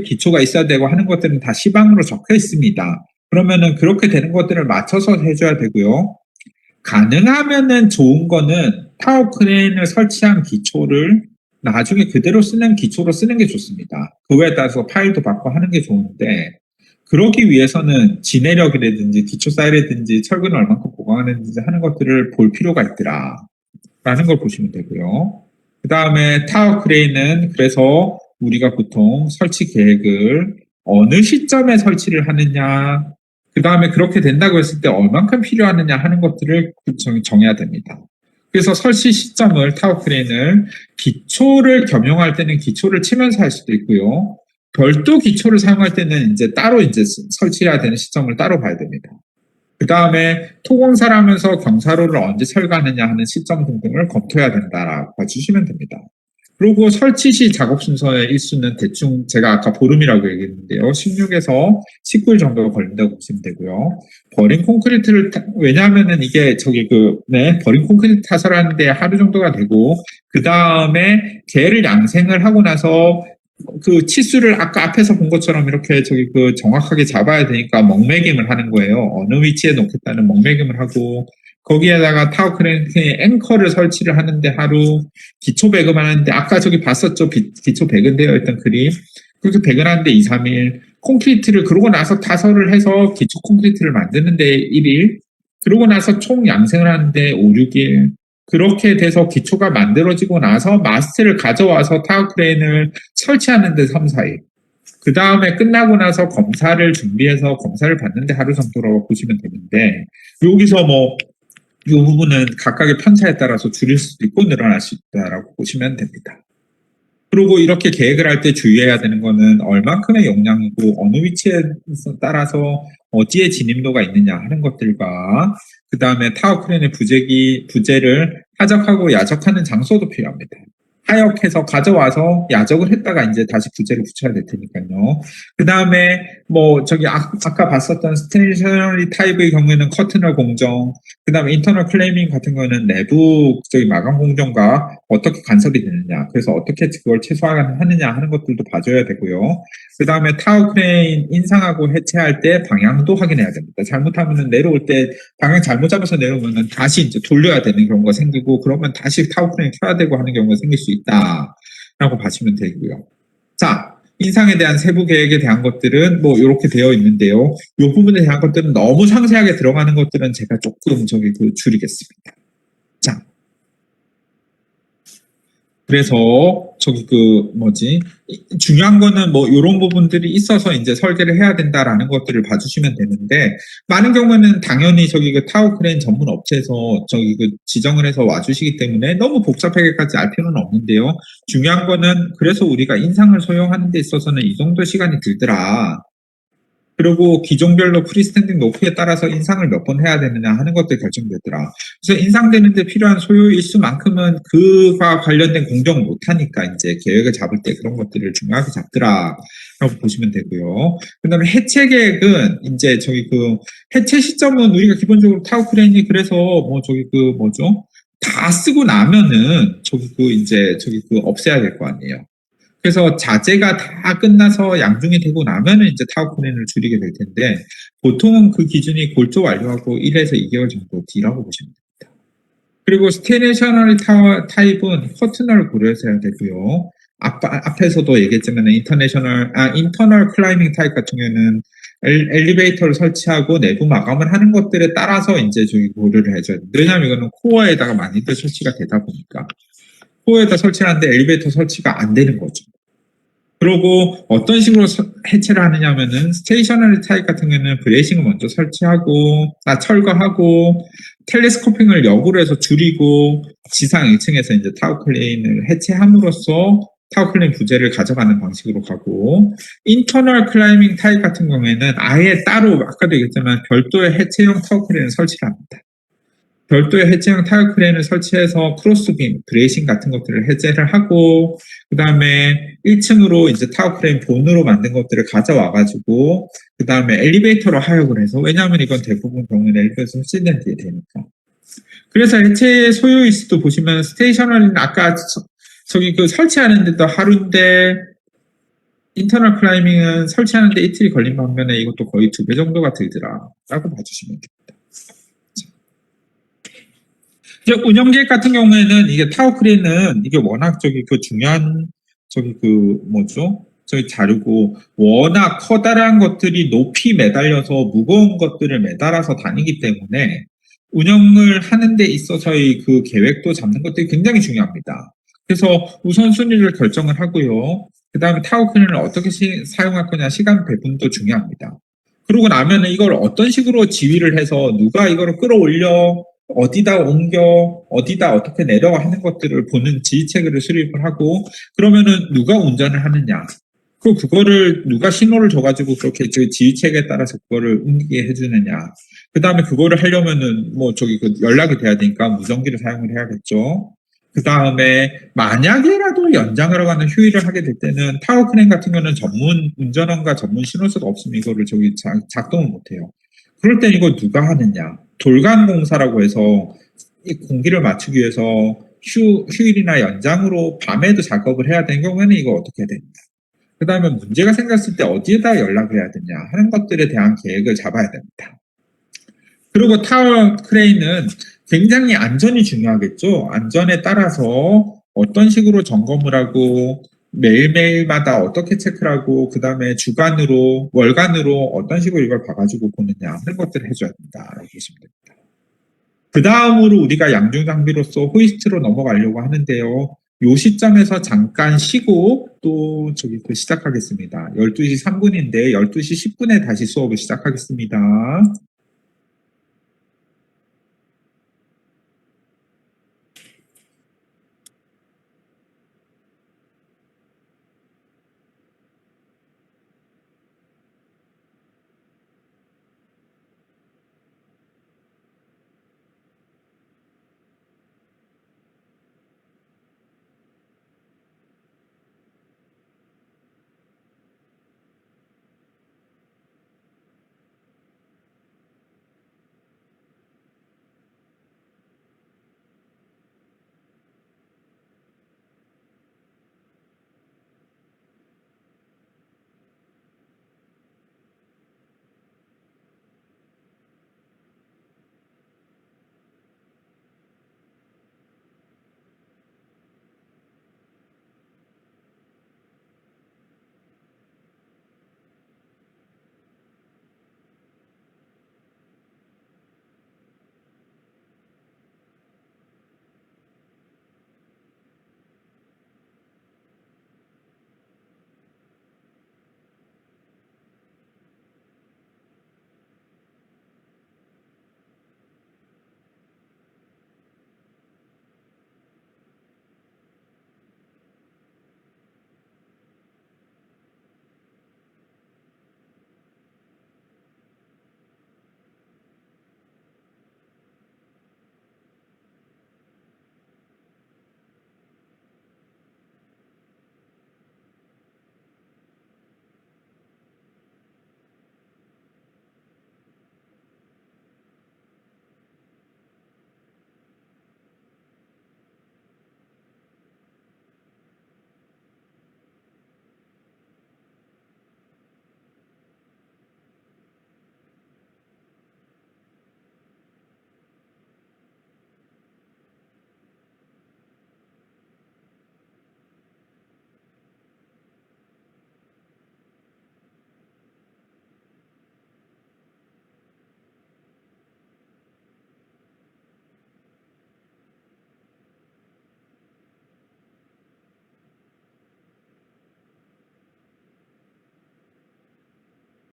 기초가 있어야 되고 하는 것들은 다 시방으로 적혀 있습니다. 그러면은 그렇게 되는 것들을 맞춰서 해줘야 되고요. 가능하면은 좋은 거는 타워 크레인을 설치한 기초를 나중에 그대로 쓰는 기초로 쓰는 게 좋습니다. 그거에 따라서 파일도 받고 하는 게 좋은데 그러기 위해서는 지내력이라든지 기초 사이라든지 철근을 얼만큼 보강하는지 하는 것들을 볼 필요가 있더라 라는 걸 보시면 되고요. 그 다음에 타워 크레인은 그래서 우리가 보통 설치 계획을 어느 시점에 설치를 하느냐, 그 다음에 그렇게 된다고 했을 때 얼만큼 필요하느냐 하는 것들을 정해야 됩니다. 그래서 설치 시점을 타워 크레인을 기초를 겸용할 때는 기초를 치면서 할 수도 있고요. 별도 기초를 사용할 때는 이제 따로 이제 설치해야 되는 시점을 따로 봐야 됩니다. 그 다음에 토공사를 하면서 경사로를 언제 철거하느냐 하는 시점 등등을 검토해야 된다라고 봐주시면 됩니다. 그리고 설치 시 작업 순서의 일수는 대충 제가 아까 보름이라고 얘기했는데요. 16에서 19일 정도가 걸린다고 보시면 되고요. 버린 콘크리트를 왜냐하면은 이게 버린 콘크리트 타설을 하는데 하루 정도가 되고 그 다음에 개를 양생을 하고 나서 그 치수를 아까 앞에서 본 것처럼 이렇게 정확하게 잡아야 되니까 먹매김을 하는 거예요. 어느 위치에 놓겠다는 먹매김을 하고 거기에다가 타워 크레인의 앵커를 설치를 하는데 하루 기초 배급을 하는데 아까 봤었죠? 기초 배근되어 있던 그림. 그렇게 배근하는데 2, 3일 콘크리트를 그러고 나서 타설을 해서 기초 콘크리트를 만드는데 1일 그러고 나서 총 양생을 하는데 5, 6일 그렇게 돼서 기초가 만들어지고 나서 마스트를 가져와서 타워 크레인을 설치하는 데 3, 4일. 그 다음에 끝나고 나서 검사를 준비해서 검사를 받는데 하루 정도라고 보시면 되는데 여기서 이 부분은 각각의 편차에 따라서 줄일 수도 있고 늘어날 수 있다라고 보시면 됩니다. 그리고 이렇게 계획을 할 때 주의해야 되는 거는 얼만큼의 용량이고 어느 위치에 따라서 어디에 진입도가 있느냐 하는 것들과 그 다음에 타워 크레인의 부재를 하적하고 야적하는 장소도 필요합니다. 하역해서 가져와서 야적을 했다가 이제 다시 부재를 붙여야 될 테니까요. 그 다음에 아까 봤었던 스테이셔너리 타입의 경우에는 커튼널 공정, 그 다음에 인터널 클레이밍 같은 거는 내부 마감 공정과 어떻게 간섭이 되느냐, 그래서 어떻게 그걸 최소화하느냐 하는 것들도 봐줘야 되고요. 그 다음에 타워 크레인 인상하고 해체할 때 방향도 확인해야 됩니다. 잘못하면 내려올 때 방향 잘못 잡아서 내려오면 다시 이제 돌려야 되는 경우가 생기고 그러면 다시 타워 크레인 켜야 되고 하는 경우가 생길 수 있다라고 봐주면 되고요. 자, 인상에 대한 세부 계획에 대한 것들은 이렇게 되어 있는데요. 이 부분에 대한 것들은 너무 상세하게 들어가는 것들은 제가 조금 줄이겠습니다. 자, 그래서 중요한 거는 이런 부분들이 있어서 이제 설계를 해야 된다라는 것들을 봐주시면 되는데 많은 경우에는 당연히 타워 크레인 전문 업체에서 지정을 해서 와주시기 때문에 너무 복잡하게까지 알 필요는 없는데요. 중요한 거는 그래서 우리가 인상을 소용하는 데 있어서는 이 정도 시간이 들더라. 그리고 기종별로 프리스탠딩 높이에 따라서 인상을 몇 번 해야 되느냐 하는 것들이 결정되더라. 그래서 인상되는 데 필요한 소요 일수만큼은 그와 관련된 공정을 못하니까 이제 계획을 잡을 때 그런 것들을 중요하게 잡더라. 라고 보시면 되고요. 그 다음에 해체 계획은 이제 해체 시점은 우리가 기본적으로 타워 크레인이 그래서 다 쓰고 나면은 없애야 될 거 아니에요. 그래서 자재가 다 끝나서 양중이 되고 나면은 이제 타워 크레인을 줄이게 될 텐데 보통은 그 기준이 골조 완료하고 1에서 2개월 정도 뒤라고 보시면 됩니다. 그리고 스테이셔너리 타워 타입은 커튼을 고려해서 해야 되고요. 앞에서도 얘기했지만 인터널 클라이밍 타입 같은 경우에는 엘리베이터를 설치하고 내부 마감을 하는 것들에 따라서 이제 고려를 해줘야 돼요. 왜냐하면 이거는 코어에다가 많이들 설치가 되다 보니까 코어에다 설치하는데 엘리베이터 설치가 안 되는 거죠. 그리고 어떤 식으로 해체를 하느냐면은 스테이셔너리 타입 같은 경우는 브레이싱을 먼저 철거하고 텔레스코핑을 역으로 해서 줄이고 지상 1층에서 이제 타워 크레인을 해체함으로써 타워 크레인 부재를 가져가는 방식으로 가고 인터널 클라이밍 타입 같은 경우에는 아예 따로 아까도 얘기했지만 별도의 해체용 타워 크레인을 설치를 합니다. 별도의 해체형 타워 크레인을 설치해서 크로스빔, 브레이싱 같은 것들을 해제를 하고 그 다음에 1층으로 이제 타워 크레인 본으로 만든 것들을 가져와가지고 그 다음에 엘리베이터로 하역을 해서 왜냐하면 이건 대부분 경우는 엘리베이터 설치된 뒤에 되니까 그래서 해체 소요 일수도 보시면 스테이셔너리는 아까 설치하는 데도 하루인데 인터널 클라이밍은 설치하는데 이틀이 걸린 반면에 이것도 거의 2배 정도가 들더라 라고 봐주시면 됩니다. 이제 운영 계획 같은 경우에는 이게 타워 크레인은 이게 워낙 중요한 뭐죠? 자르고 워낙 커다란 것들이 높이 매달려서 무거운 것들을 매달아서 다니기 때문에 운영을 하는 데 있어서의 그 계획도 잡는 것들이 굉장히 중요합니다. 그래서 우선순위를 결정을 하고요. 그 다음에 타워 크레인을 어떻게 사용할 거냐 시간 배분도 중요합니다. 그러고 나면은 이걸 어떤 식으로 지휘를 해서 누가 이거를 끌어올려 어디다 옮겨 어디다 어떻게 내려 하는 것들을 보는 지휘체계를 수립을 하고 그러면은 누가 운전을 하느냐 그거를 누가 신호를 줘가지고 그렇게 지휘체계에 따라서 그거를 옮기게 해주느냐 그 다음에 그거를 하려면은 연락이 돼야 되니까 무전기를 사용을 해야겠죠. 그 다음에 만약에라도 연장하러 가는 휴일을 하게 될 때는 타워 크레인 같은 경우는 전문 운전원과 전문 신호수가 없으면 이거를 작동을 못해요. 그럴 땐 이거 누가 하느냐? 돌간공사라고 해서 이 공기를 맞추기 위해서 휴일이나 연장으로 밤에도 작업을 해야 되는 경우에는 이거 어떻게 됩니까? 그 다음에 문제가 생겼을 때 어디에다 연락을 해야 되냐 하는 것들에 대한 계획을 잡아야 됩니다. 그리고 타워 크레인은 굉장히 안전이 중요하겠죠. 안전에 따라서 어떤 식으로 점검을 하고 매일매일마다 어떻게 체크를 하고 그 다음에 주간으로 월간으로 어떤 식으로 이걸 봐가지고 보느냐 하는 것들을 해줘야 된다. 이렇게 보시면 됩니다. 그 다음으로 우리가 양중 장비로서 호이스트로 넘어가려고 하는데요. 요 시점에서 잠깐 쉬고 또 시작하겠습니다. 12시 3분인데 12시 10분에 다시 수업을 시작하겠습니다.